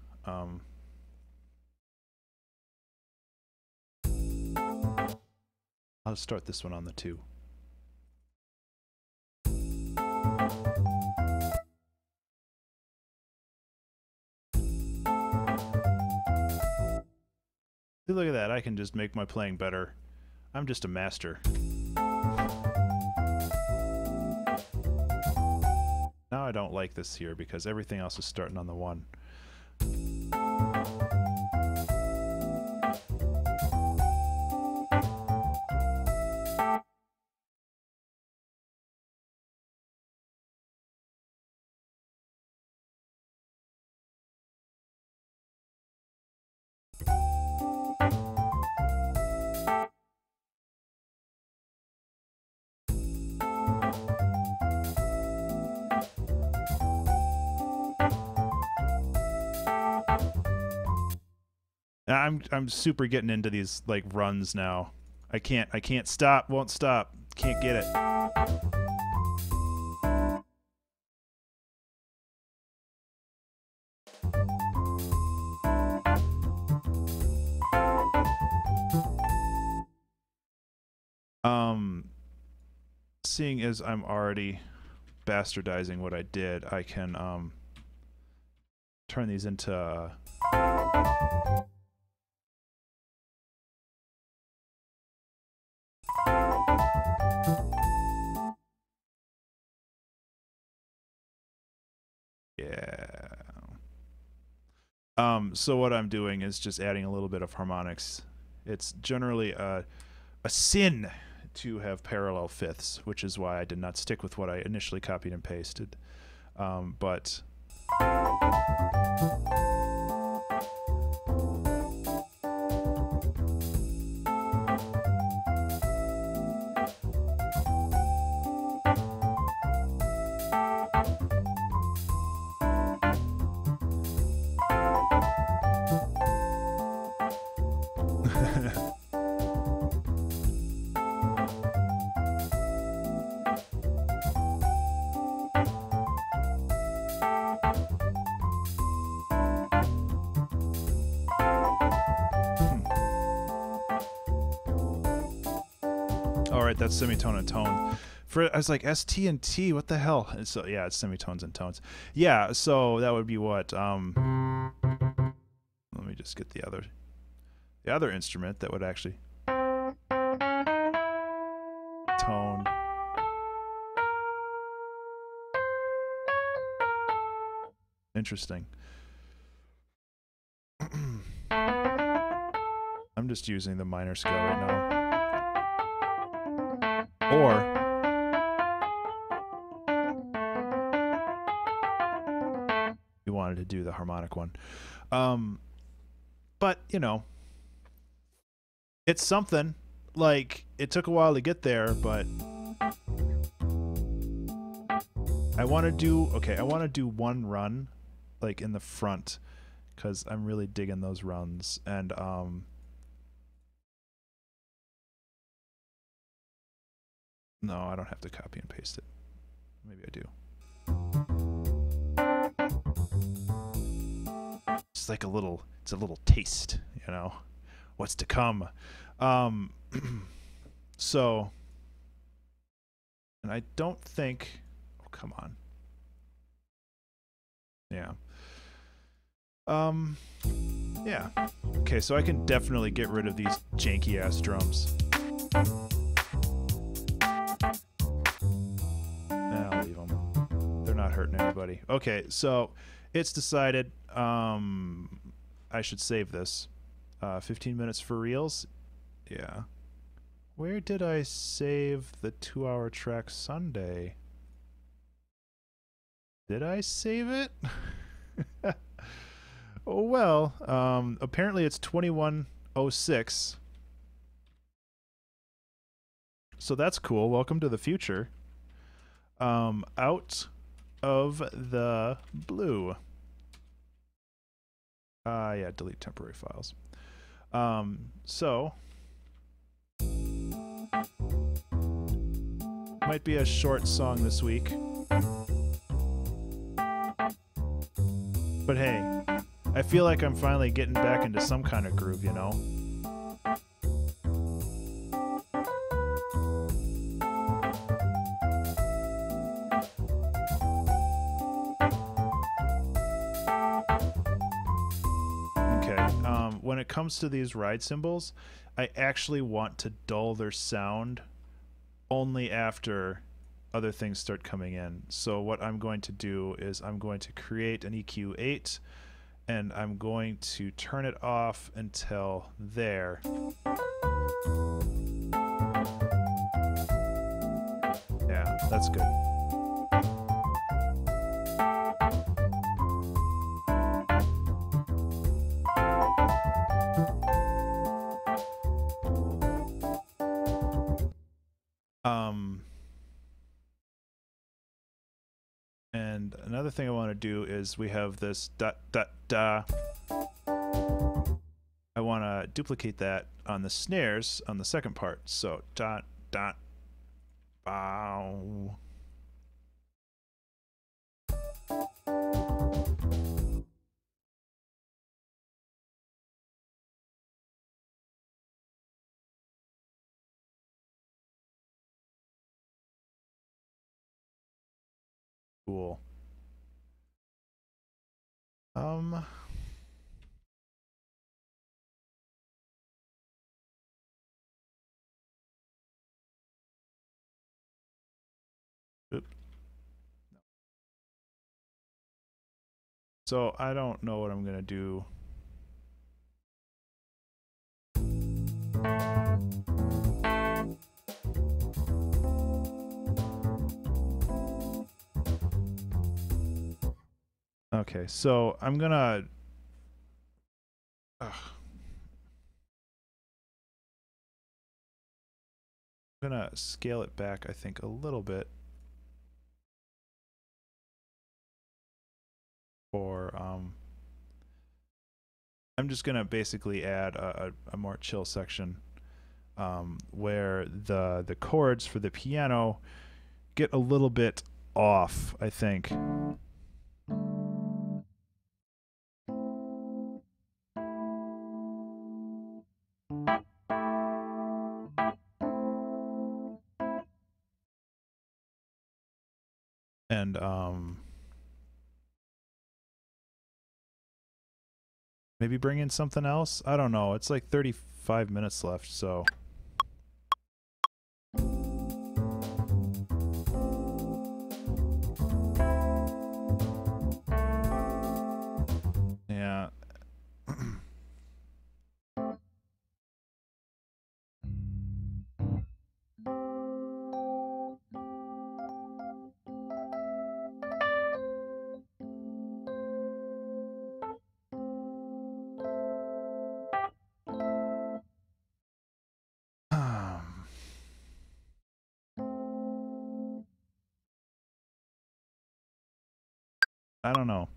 I'll start this one on the 2. See, look at that. I can just make my playing better. I'm just a master. Now I don't like this here because everything else is starting on the 1. I'm super getting into these like runs now. I can't stop, won't stop, can't get it. Seeing as I'm already bastardizing what I did, I can turn these into yeah. So what I'm doing is just adding a little bit of harmonics. It's generally a sin to have parallel fifths, which is why I did not stick with what I initially copied and pasted. But right, that's semitone and tone. I was like, ST and T, what the hell? And so yeah, it's semitones and tones. Yeah, so that would be what? Let me just get the other instrument that would actually tone. Interesting. I'm just using the minor scale right now. Or you wanted to do the harmonic one. But, you know, it's something. Like, it took a while to get there, but I want to do one run, like, in the front, because I'm really digging those runs. And, no, I don't have to copy and paste it. Maybe I do. It's like it's a little taste, you know, what's to come. So, and I don't think, oh, come on. Yeah. Yeah. Okay, so I can definitely get rid of these janky ass drums. I'll leave them. They're not hurting anybody. Okay, so it's decided I should save this. 15 minutes for reels. Yeah. Where did I save the 2-hour track Sunday? Did I save it? Oh well, apparently it's 21:06. So that's cool. Welcome to the future. Out of the blue. Yeah, delete temporary files. So might be a short song this week. But hey, I feel like I'm finally getting back into some kind of groove, you know? Okay, when it comes to these ride cymbals, I actually want to dull their sound only after other things start coming in. So what I'm going to do is I'm going to create an EQ8 and I'm going to turn it off until there. Yeah, that's good. And another thing I want to do is we have this da da da. I want to duplicate that on the snares on the second part. So dot dot bow. Cool. Oops. So I don't know what I'm gonna do. Okay, so I'm gonna I'm gonna scale it back, I think, a little bit for I'm just gonna basically add a more chill section where the chords for the piano get a little bit off, I think. And maybe bring in something else. I don't know. It's like 35 minutes left, so yeah. I don't know.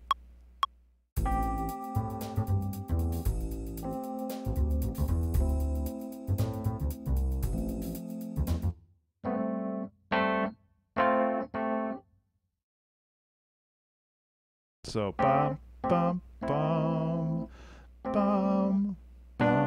So bum bum bum bum bum bum.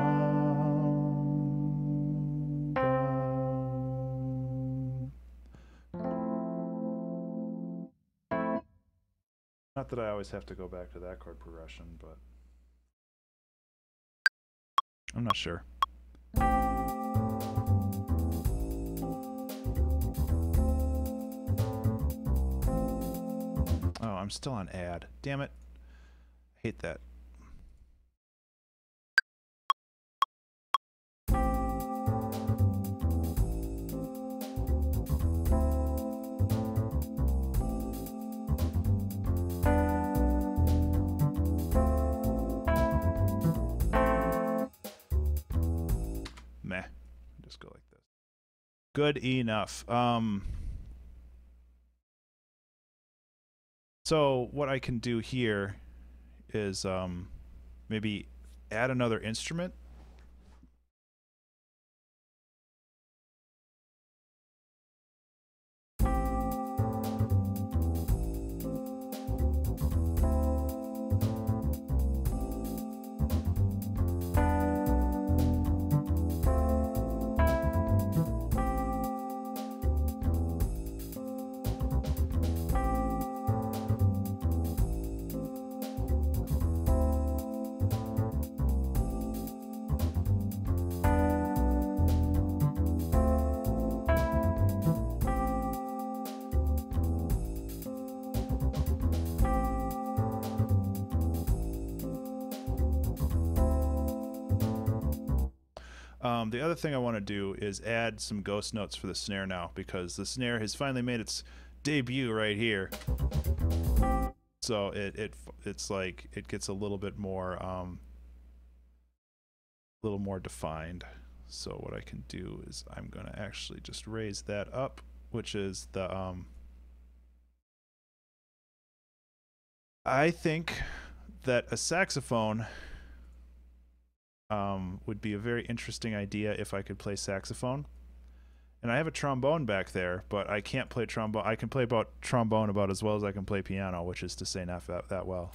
Not that I always have to go back to that chord progression, but I'm not sure. Oh, I'm still on add. Damn it. I hate that. Meh. Just go like this. Good enough. So what I can do here is maybe add another instrument. The other thing I want to do is add some ghost notes for the snare now, because the snare has finally made its debut right here. So it's like it gets a little bit more defined. So what I can do is I'm going to actually just raise that up, which is the I think that a saxophone would be a very interesting idea if I could play saxophone. And I have a trombone back there, but I can't play trombone. I can play trombone about as well as I can play piano, which is to say not that well.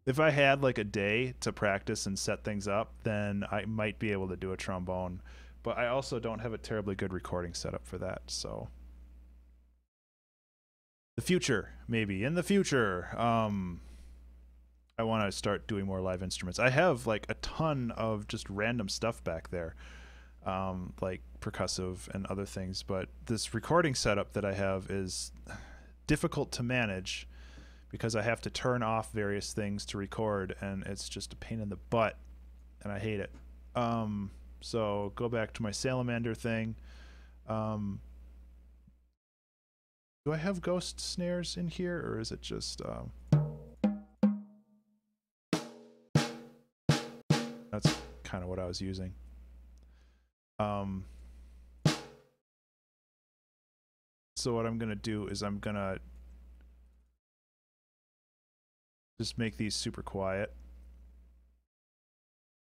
If I had like a day to practice and set things up, then I might be able to do a trombone. But I also don't have a terribly good recording setup for that, so the future, maybe. In the future, I want to start doing more live instruments. I have like a ton of just random stuff back there, like percussive and other things, but this recording setup that I have is difficult to manage because I have to turn off various things to record, and it's just a pain in the butt, and I hate it. So go back to my salamander thing. Do I have ghost snares in here, or is it just that's kind of what I was using. So what I'm gonna do is I'm gonna just make these super quiet.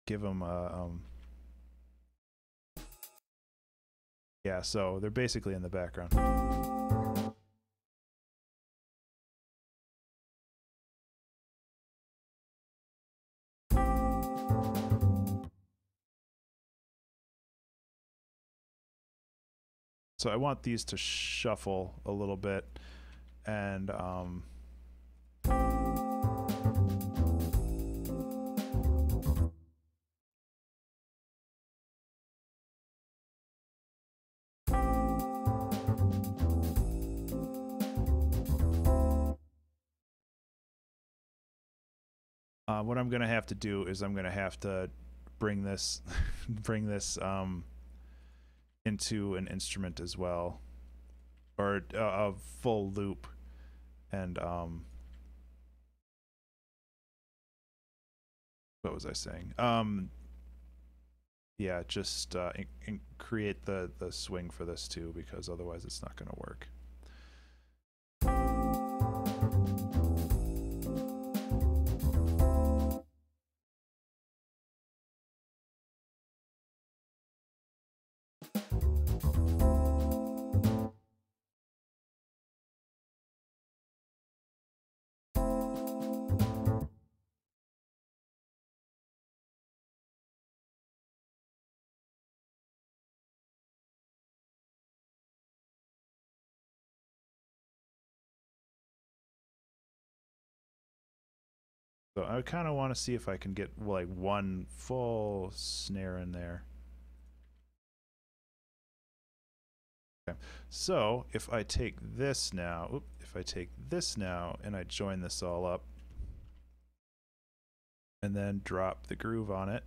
Give them a yeah, so they're basically in the background. So I want these to shuffle a little bit, and what I'm gonna have to do is I'm gonna have to bring this into an instrument as well, or a full loop, and what was I saying? Yeah, just create the swing for this too, because otherwise it's not gonna work. So I kind of want to see if I can get like one full snare in there. Okay. So if I take this now, and I join this all up and then drop the groove on it.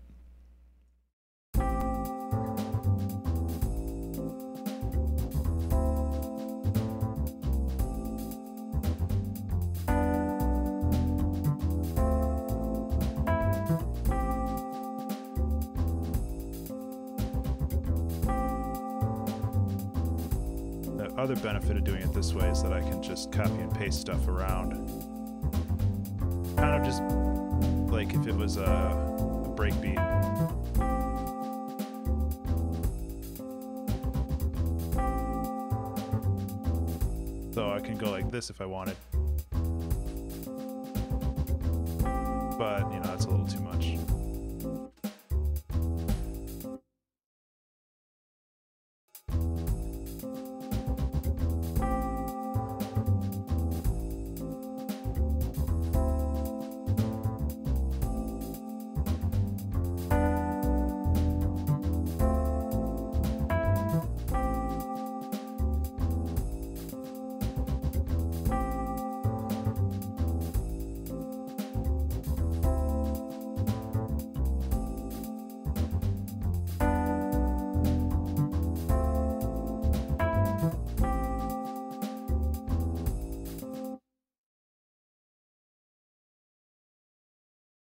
Other benefit of doing it this way is that I can just copy and paste stuff around. Kind of just like if it was a break beat. So I can go like this if I wanted. But, you know, that's a little too much.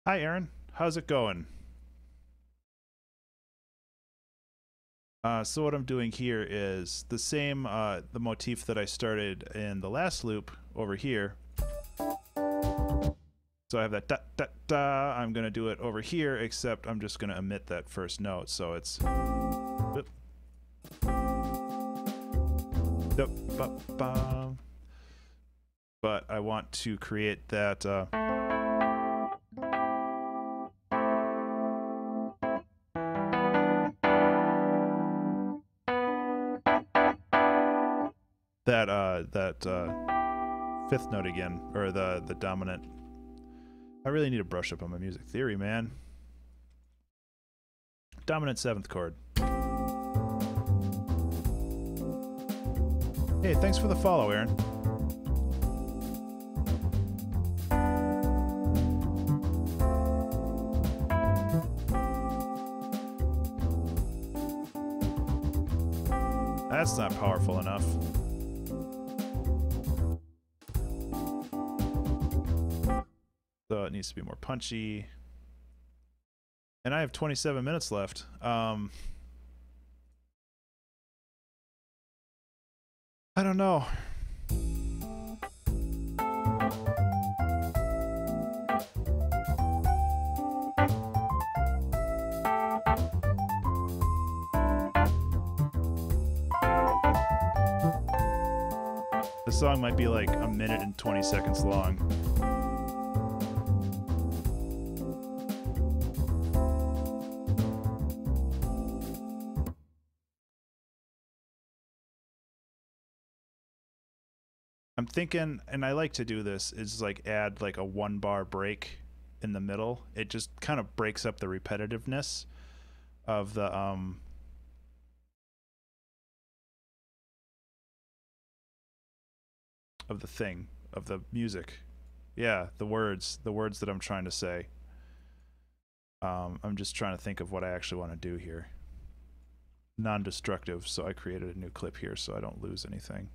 Hi, Aaron. How's it going? So what I'm doing here is the same, the motif that I started in the last loop over here. So I have that da da da. I'm gonna do it over here, except I'm just gonna omit that first note. So it's. Whoop. But I want to create that. That fifth note again, or the dominant. I really need to brush up on my music theory, man. Dominant seventh chord. Hey, thanks for the follow, Aaron. That's not powerful enough. So it needs to be more punchy. And I have 27 minutes left. I don't know. The song might be like a minute and 20 seconds long. thinking, and I like to do this, is like add like a 1-bar break in the middle. It just kind of breaks up the repetitiveness of the thing, of the music. Yeah, the words that I'm trying to say. I'm just trying to think of what I actually want to do here. Non-destructive, so I created a new clip here so I don't lose anything.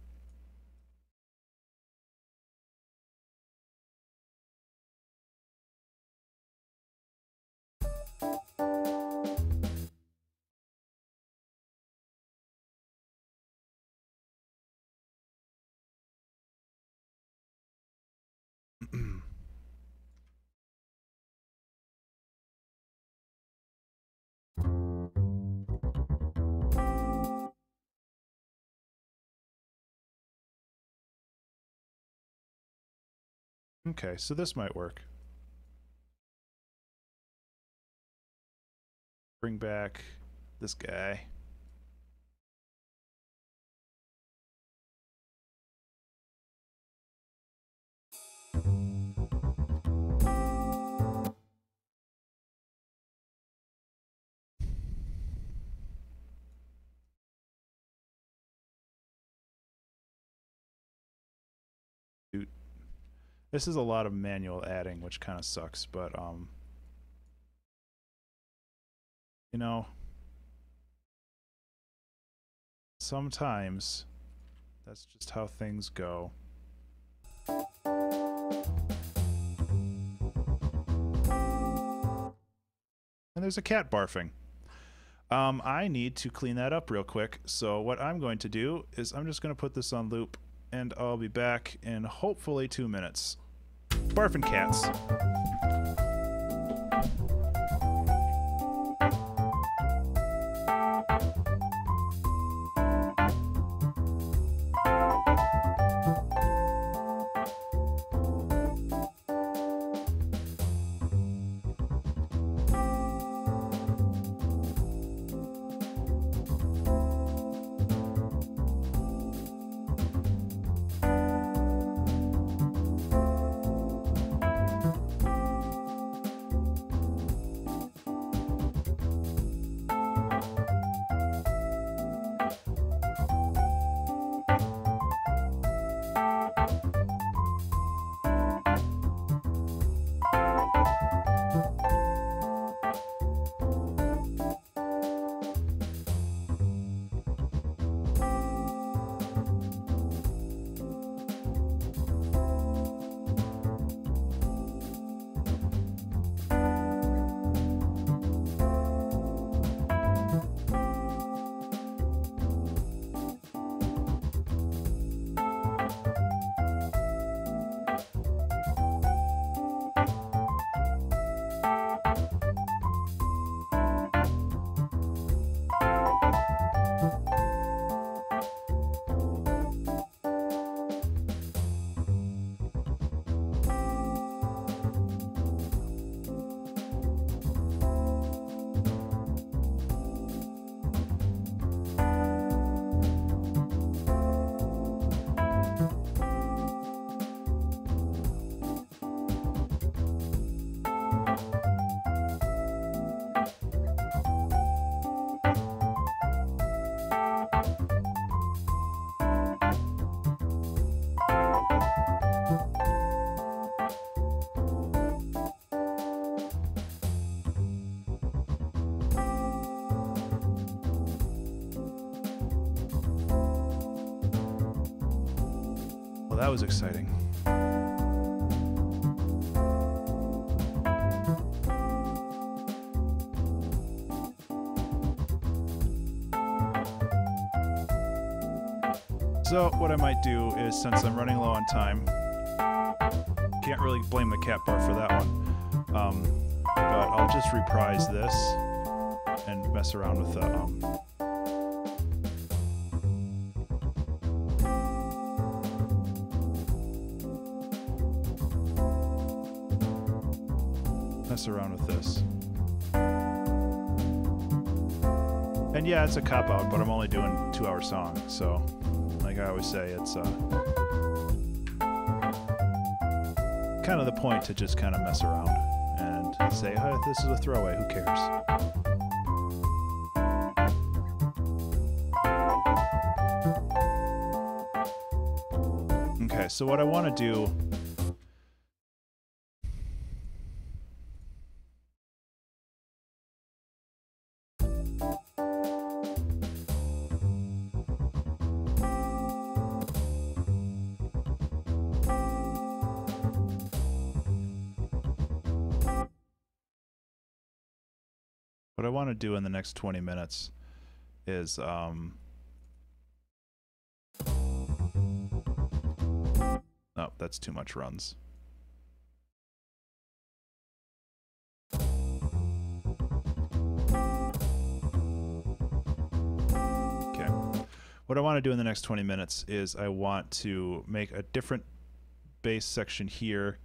Okay, so this might work. Bring back this guy. This is a lot of manual adding, which kind of sucks, but you know, sometimes that's just how things go. And there's a cat barfing. I need to clean that up real quick, so what I'm going to do is I'm just going to put this on loop, and I'll be back in hopefully 2 minutes. Barfing cats. That was exciting. So what I might do is, since I'm running low on time, can't really blame the cat bar for that one, but I'll just reprise this and mess around with the around with this. And yeah, it's a cop-out, but I'm only doing 2-hour song, so like I always say, it's kind of the point to just kind of mess around and say, hey, this is a throwaway, who cares? Okay, so what I want to do in the next 20 minutes is oh, that's too much runs. Okay. What I want to do in the next 20 minutes is I want to make a different bass section here.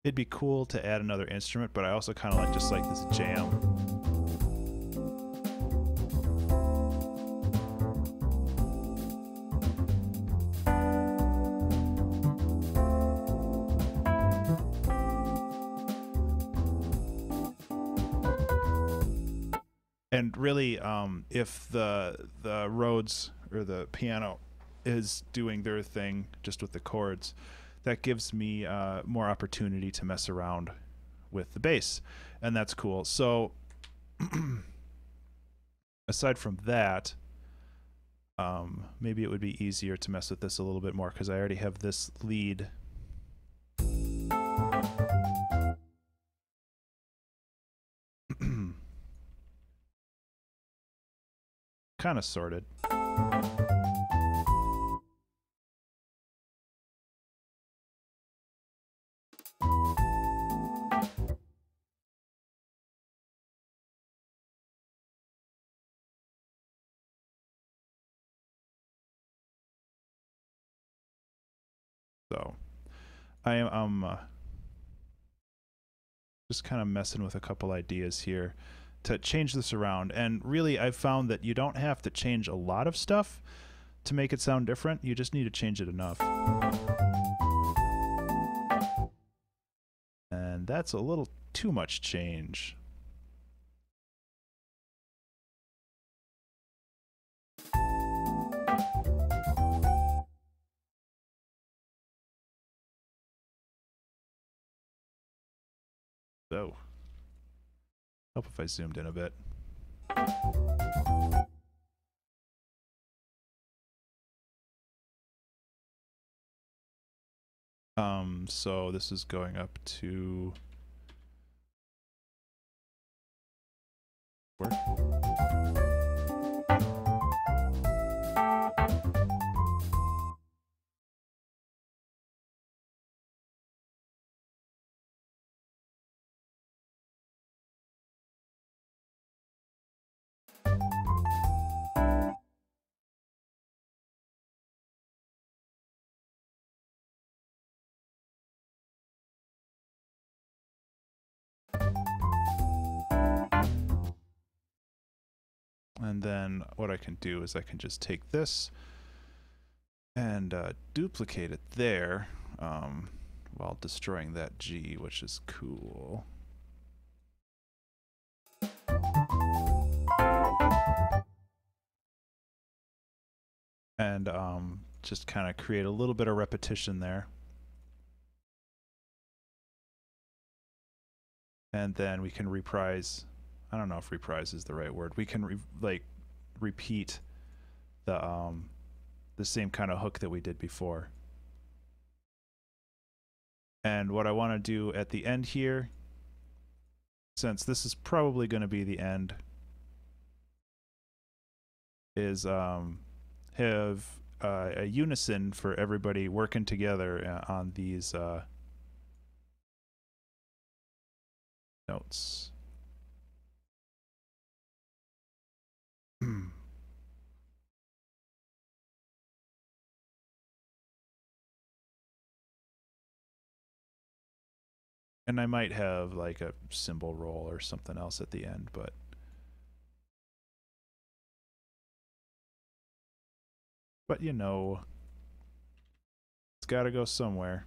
It'd be cool to add another instrument, but I also kind of just like this jam. And really, if the Rhodes or the piano is doing their thing just with the chords, that gives me more opportunity to mess around with the bass, and that's cool. So aside from that, maybe it would be easier to mess with this a little bit more because I already have this lead. Kind of sorted. So I am just kind of messing with a couple ideas here to change this around. And really, I've found that you don't have to change a lot of stuff to make it sound different. You just need to change it enough. And that's a little too much change. So, help if I zoomed in a bit. So this is going up to work. And then what I can do is I can just take this and duplicate it there while destroying that G, which is cool. And just kind of create a little bit of repetition there. And then we can reprise. I don't know if reprise is the right word. We can repeat the same kind of hook that we did before. And what I want to do at the end here, since this is probably going to be the end, is have a unison for everybody working together on these notes. And I might have like a cymbal roll or something else at the end, but But you know, it's got to go somewhere.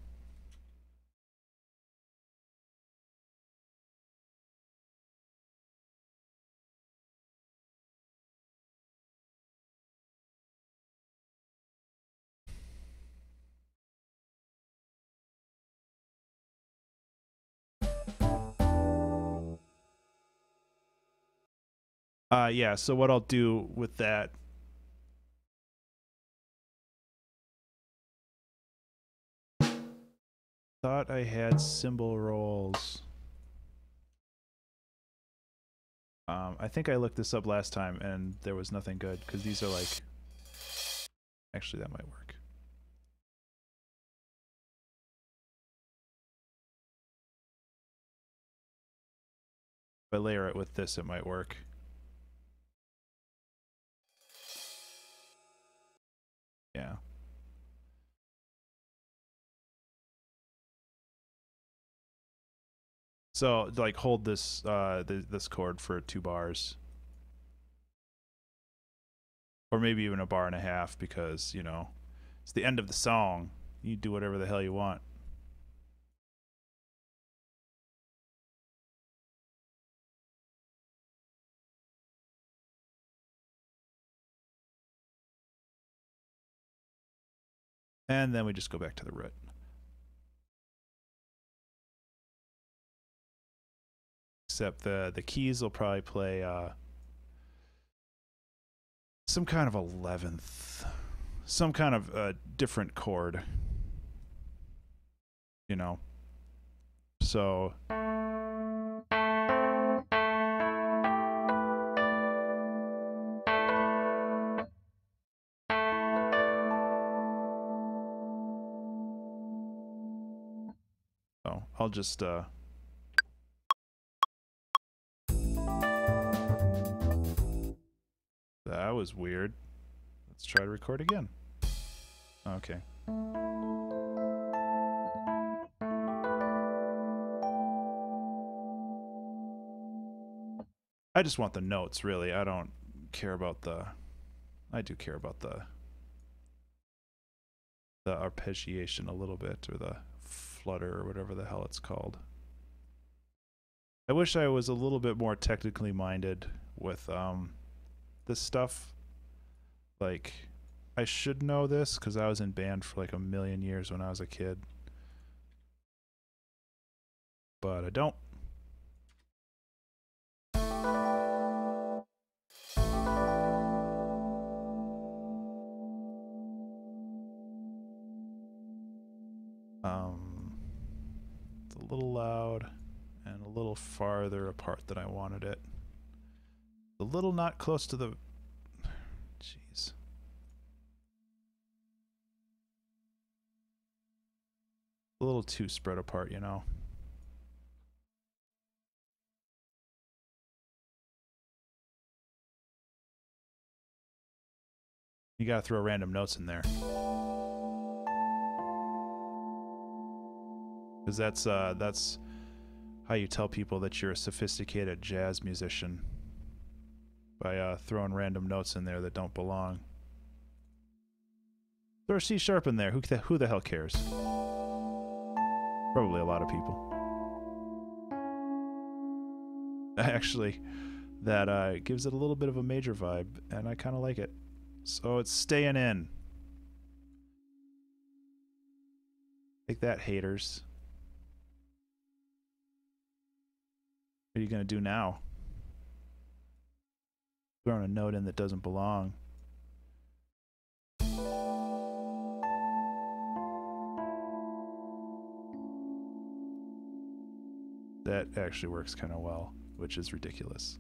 Yeah, so what I'll do with that, thought I had cymbal rolls. I think I looked this up last time and there was nothing good because these are like, actually that might work. If I layer it with this, it might work. Yeah. So like hold this this chord for 2 bars, or maybe even a bar and a half, because you know it's the end of the song. You do whatever the hell you want. And then we just go back to the root. Except the keys will probably play some kind of 11th, some kind of different chord, you know. So I'll just that was weird. Let's try to record again. Okay. I just want the notes, really. I don't care about the... I do care about the arpeggiation a little bit, or the flutter, or whatever the hell it's called. I wish I was a little bit more technically minded with this stuff. Like, I should know this because I was in band for like a million years when I was a kid. But I don't. It's a little loud and a little farther apart than I wanted it. A little not close to the... Jeez. A little too spread apart, you know. You gotta throw random notes in there. Because that's how you tell people that you're a sophisticated jazz musician. By throwing random notes in there that don't belong. Throw a C sharp in there. Who the hell cares? Probably a lot of people. Actually, that gives it a little bit of a major vibe, and I kind of like it. So it's staying in. Take that, haters. What are you gonna do now? Throwing a note in that doesn't belong. That actually works kind of well, which is ridiculous.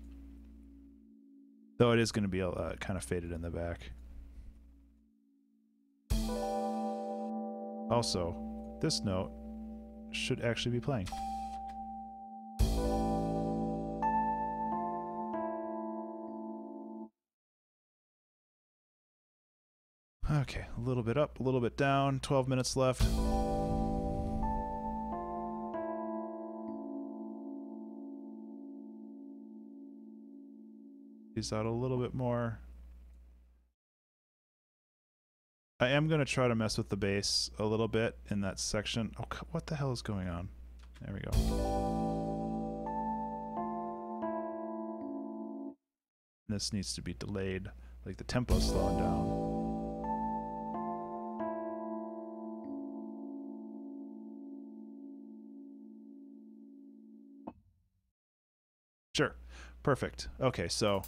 Though it is going to be kind of faded in the back. Also, this note should actually be playing. Okay, a little bit up, a little bit down, 12 minutes left. These out a little bit more. I am going to try to mess with the bass a little bit in that section. Oh, what the hell is going on? There we go. This needs to be delayed, like the tempo's slowing down. Sure. Perfect. Okay, so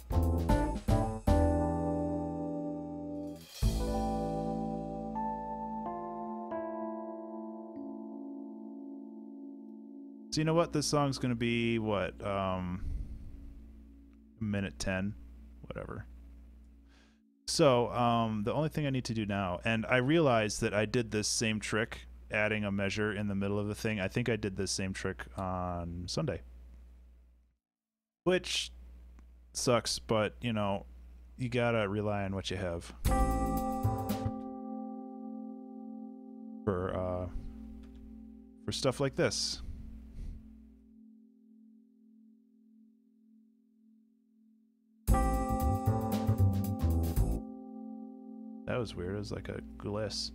you know what? This song's going to be what? Minute 10, whatever. So, the only thing I need to do now, and I realized that I did this same trick, adding a measure in the middle of the thing. I think I did this same trick on Sunday, which sucks, but you know, you gotta rely on what you have for stuff like this. That was weird. It was like a gliss.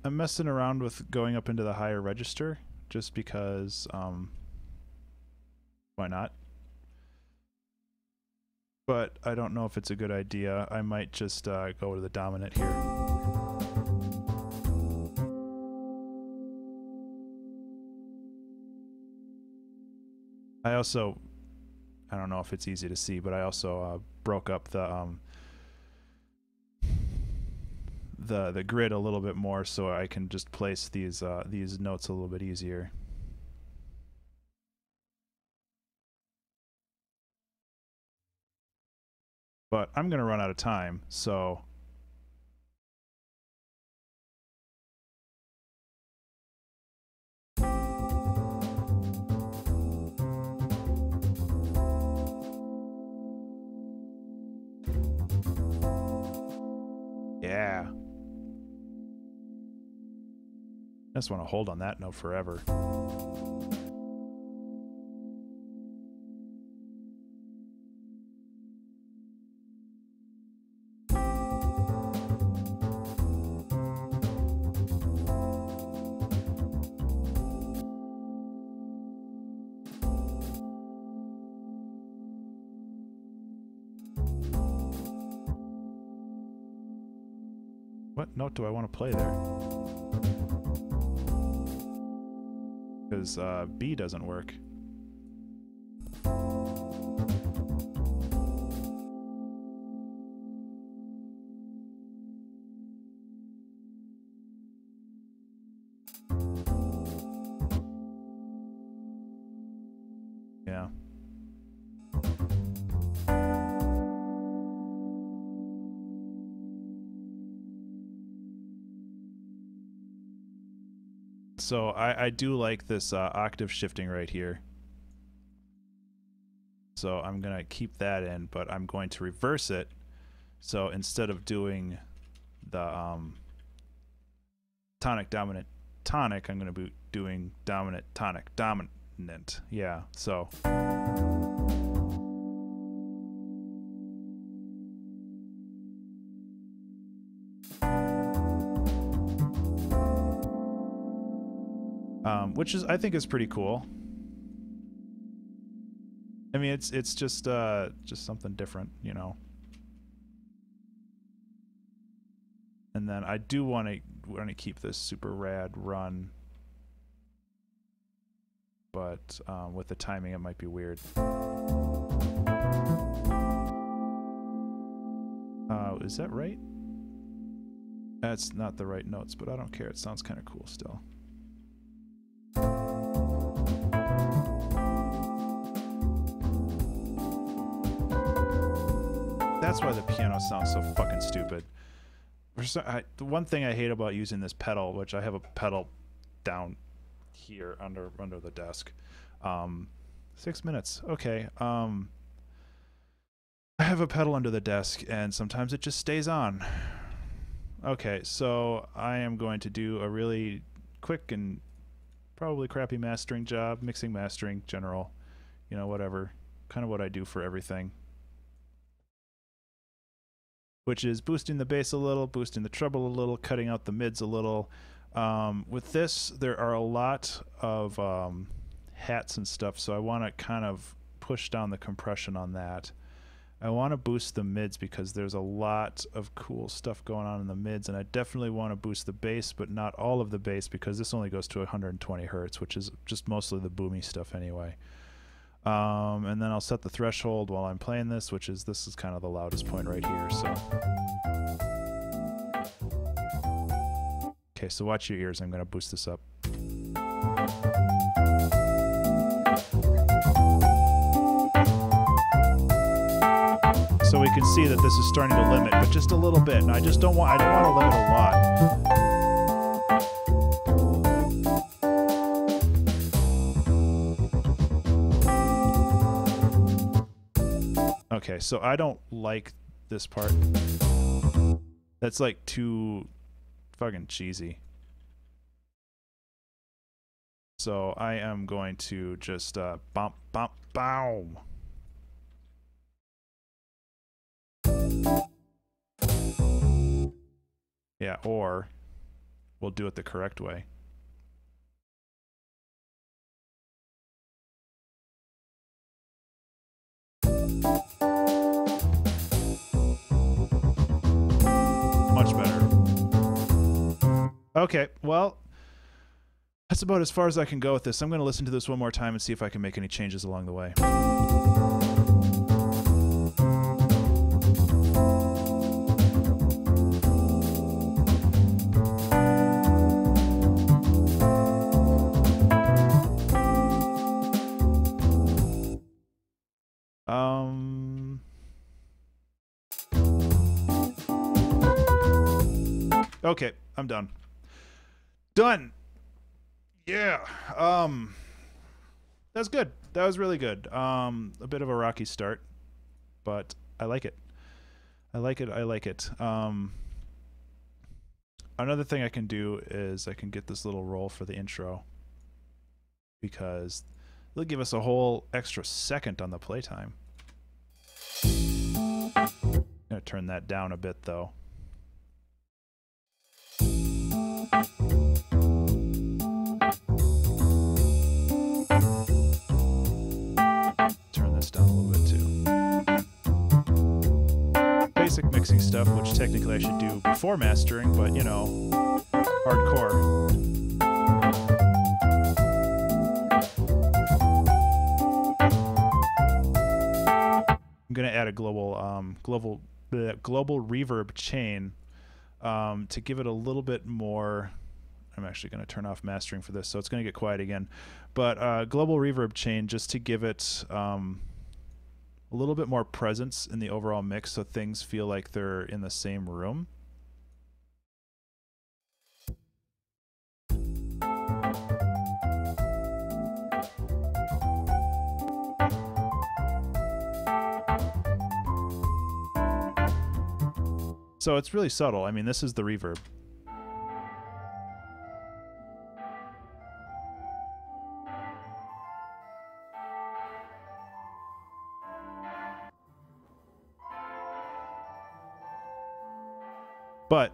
I'm messing around with going up into the higher register just because why not? But I don't know if it's a good idea. I might just go to the dominant here. I also, I don't know if it's easy to see, but I also broke up the grid a little bit more so I can just place these notes a little bit easier. But I'm going to run out of time, so yeah. I just want to hold on that note forever. What note do I want to play there? Because B doesn't work. Yeah. So I do like this octave shifting right here. So I'm going to keep that in, but I'm going to reverse it. So instead of doing the tonic, dominant, tonic, I'm going to be doing dominant, tonic, dominant. Yeah, so. Which is, I think, is pretty cool. I mean, it's just something different, you know. And then I do want to keep this super rad run, but with the timing, it might be weird. Is that right? That's not the right notes, but I don't care. It sounds kind of cool still. That's why the piano sounds so fucking stupid. The one thing I hate about using this pedal, which I have a pedal down here under the desk, 6 minutes. Okay. I have a pedal under the desk, and sometimes it just stays on. Okay, so I am going to do a really quick and probably crappy mastering job, mixing, mastering, general, you know, whatever. Kind of what I do for everything. Which is boosting the bass a little, boosting the treble a little, cutting out the mids a little. With this, there are a lot of hats and stuff, so I want to kind of push down the compression on that. I want to boost the mids because there's a lot of cool stuff going on in the mids, and I definitely want to boost the bass, but not all of the bass because this only goes to 120 hertz, which is just mostly the boomy stuff anyway. And then I'll set the threshold while I'm playing this, which is this is kind of the loudest point right here. So, okay, so watch your ears. I'm going to boost this up. So we can see that this is starting to limit, but just a little bit. And I don't want to limit a lot. Okay, so I don't like this part. That's like too fucking cheesy. So I am going to just bump, bump, bow. Yeah, or we'll do it the correct way. Much better. Okay, well, that's about as far as I can go with this. I'm going to listen to this one more time and see if I can make any changes along the way. Okay, I'm done. Done. Yeah. That's good. That was really good. A bit of a rocky start, but I like it. I like it. I like it. Another thing I can do is I can get this little roll for the intro because it'll give us a whole extra second on the playtime. I'm gonna turn that down a bit though. Turn this down a little bit too. Basic mixing stuff, which technically I should do before mastering, but you know, hardcore. I'm gonna add a global reverb chain to give it a little bit more. I'm actually going to turn off mastering for this, so it's going to get quiet again. But global reverb chain just to give it a little bit more presence in the overall mix, so things feel like they're in the same room. So it's really subtle. I mean, this is the reverb. But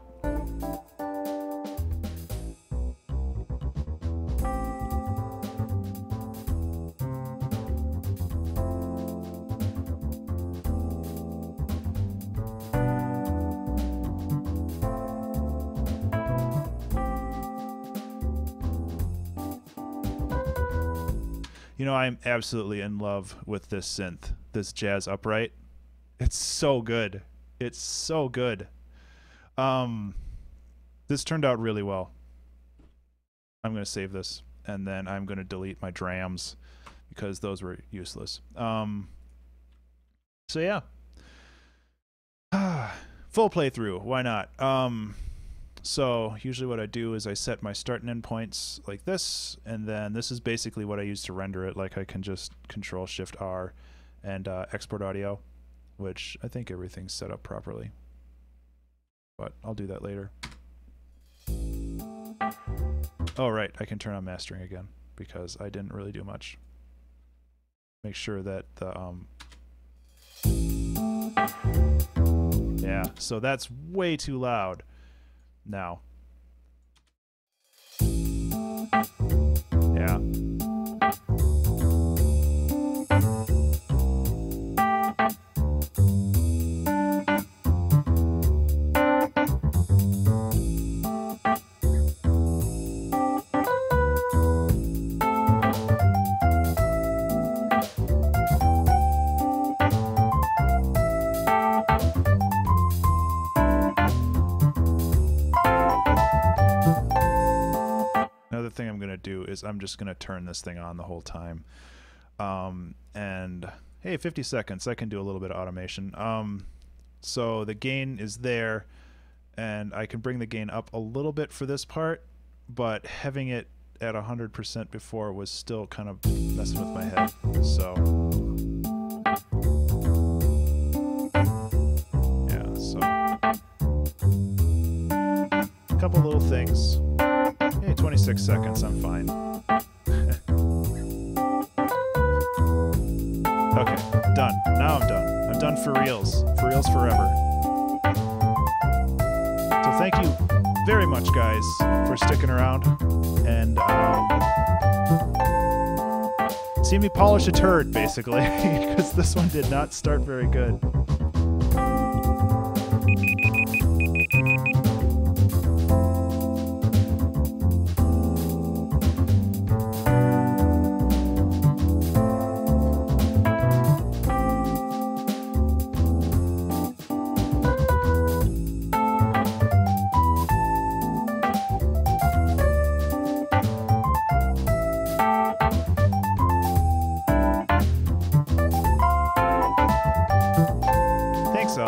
you know, I'm absolutely in love with this synth, this jazz upright. It's so good. It's so good. This turned out really well. I'm going to save this, and then I'm going to delete my drams because those were useless. So yeah. Full playthrough. Why not? So usually what I do is I set my start and end points like this, and then this is basically what I use to render it. Like I can just Control Shift R and export audio, which I think everything's set up properly, but I'll do that later. Oh right, I can turn on mastering again because I didn't really do much. Make sure that the yeah, so that's way too loud now. Yeah. Another thing I'm going to do is I'm just going to turn this thing on the whole time. And hey, 50 seconds, I can do a little bit of automation. So the gain is there, and I can bring the gain up a little bit for this part, but having it at 100% before was still kind of messing with my head. So yeah, so a couple little things. Hey, 26 seconds, I'm fine. Okay, done. Now I'm done. I'm done for reals. For reals forever. So thank you very much, guys, for sticking around and see me polish a turd, basically, because this one did not start very good.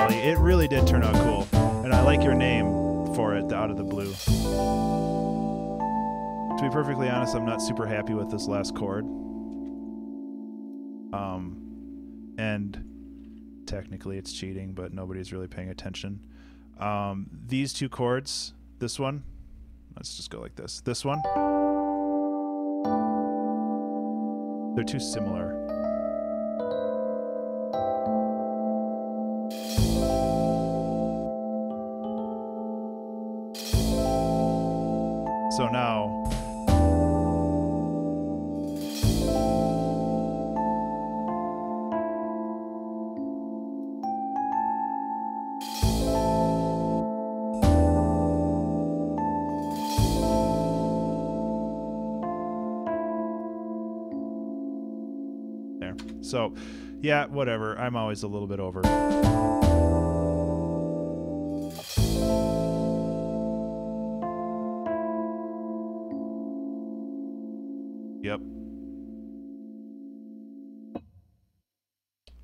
It really did turn out cool, and I like your name for it, out of the blue. To be perfectly honest, I'm not super happy with this last chord. And technically it's cheating, but nobody's really paying attention. These two chords, this one, let's just go like this. This one, they're too similar. So now, there. So, yeah, whatever. I'm always a little bit over. Yep.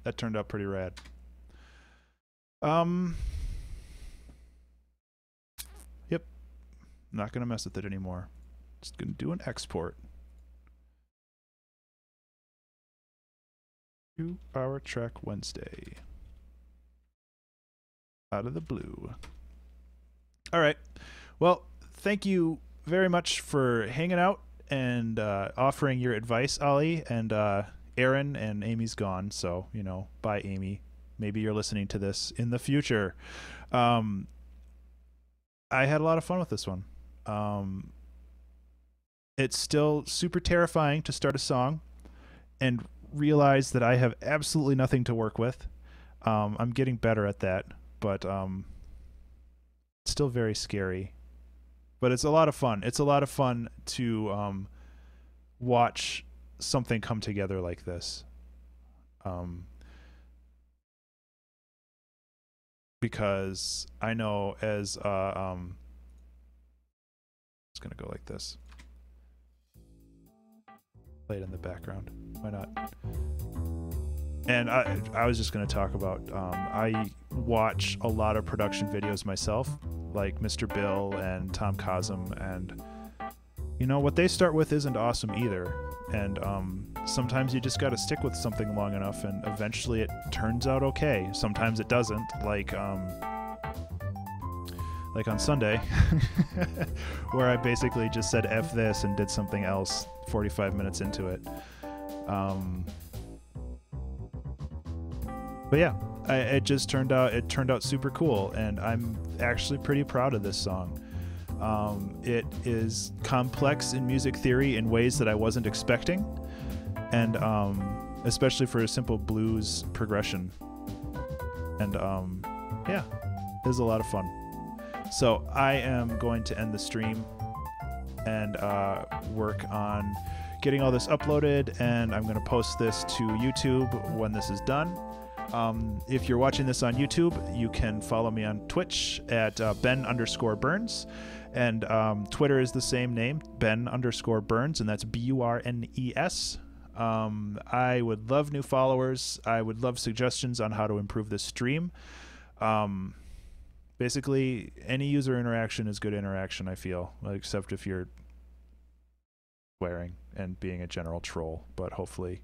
That turned out pretty rad. Yep. Not gonna mess with it anymore. Just gonna do an export. 2-hour track Wednesday. Out of the blue. All right. Well, thank you very much for hanging out and offering your advice, Ollie. And Aaron and Amy's gone, so, you know, bye, Amy. Maybe you're listening to this in the future. I had a lot of fun with this one. It's still super terrifying to start a song and realize that I have absolutely nothing to work with. I'm getting better at that, but it's still very scary. But it's a lot of fun. It's a lot of fun to watch something come together like this. Because I know as it's gonna go like this. Play it in the background. Why not? And I was just gonna talk about I watch a lot of production videos myself, like Mr. Bill and Tom Cosm, and you know what they start with isn't awesome either. And sometimes you just got to stick with something long enough, and eventually it turns out okay. Sometimes it doesn't, like on Sunday, where I basically just said F this and did something else 45 minutes into it. But yeah, it turned out super cool, and I'm actually pretty proud of this song. It is complex in music theory in ways that I wasn't expecting, and especially for a simple blues progression. And yeah, it was a lot of fun. So I am going to end the stream and work on getting all this uploaded, and I'm going to post this to YouTube when this is done. If you're watching this on YouTube, you can follow me on Twitch at Ben_Burns, and Twitter is the same name, Ben_Burns, and that's BURNES. I would love new followers. I would love suggestions on how to improve this stream. Basically, any user interaction is good interaction, I feel, except if you're swearing and being a general troll, but hopefully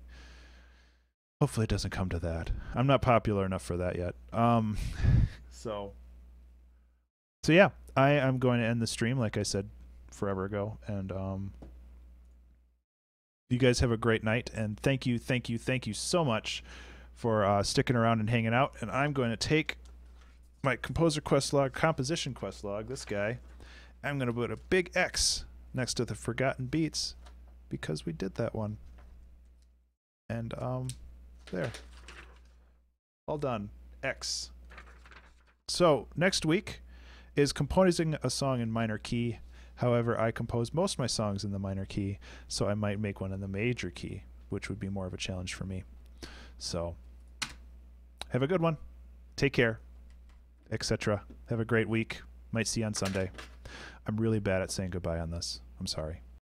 it doesn't come to that. I'm not popular enough for that yet. So yeah, I am going to end the stream, like I said forever ago, and you guys have a great night, and thank you so much for sticking around and hanging out. And I'm going to take my composition quest log, this guy, I'm going to put a big X next to the forgotten beats because we did that one. And there, all done. X. So next week is composing a song in minor key. However, I compose most of my songs in the minor key, so I might make one in the major key, which would be more of a challenge for me. So have a good one. Take care, etc. Have a great week. Might see you on Sunday. I'm really bad at saying goodbye on this. I'm sorry.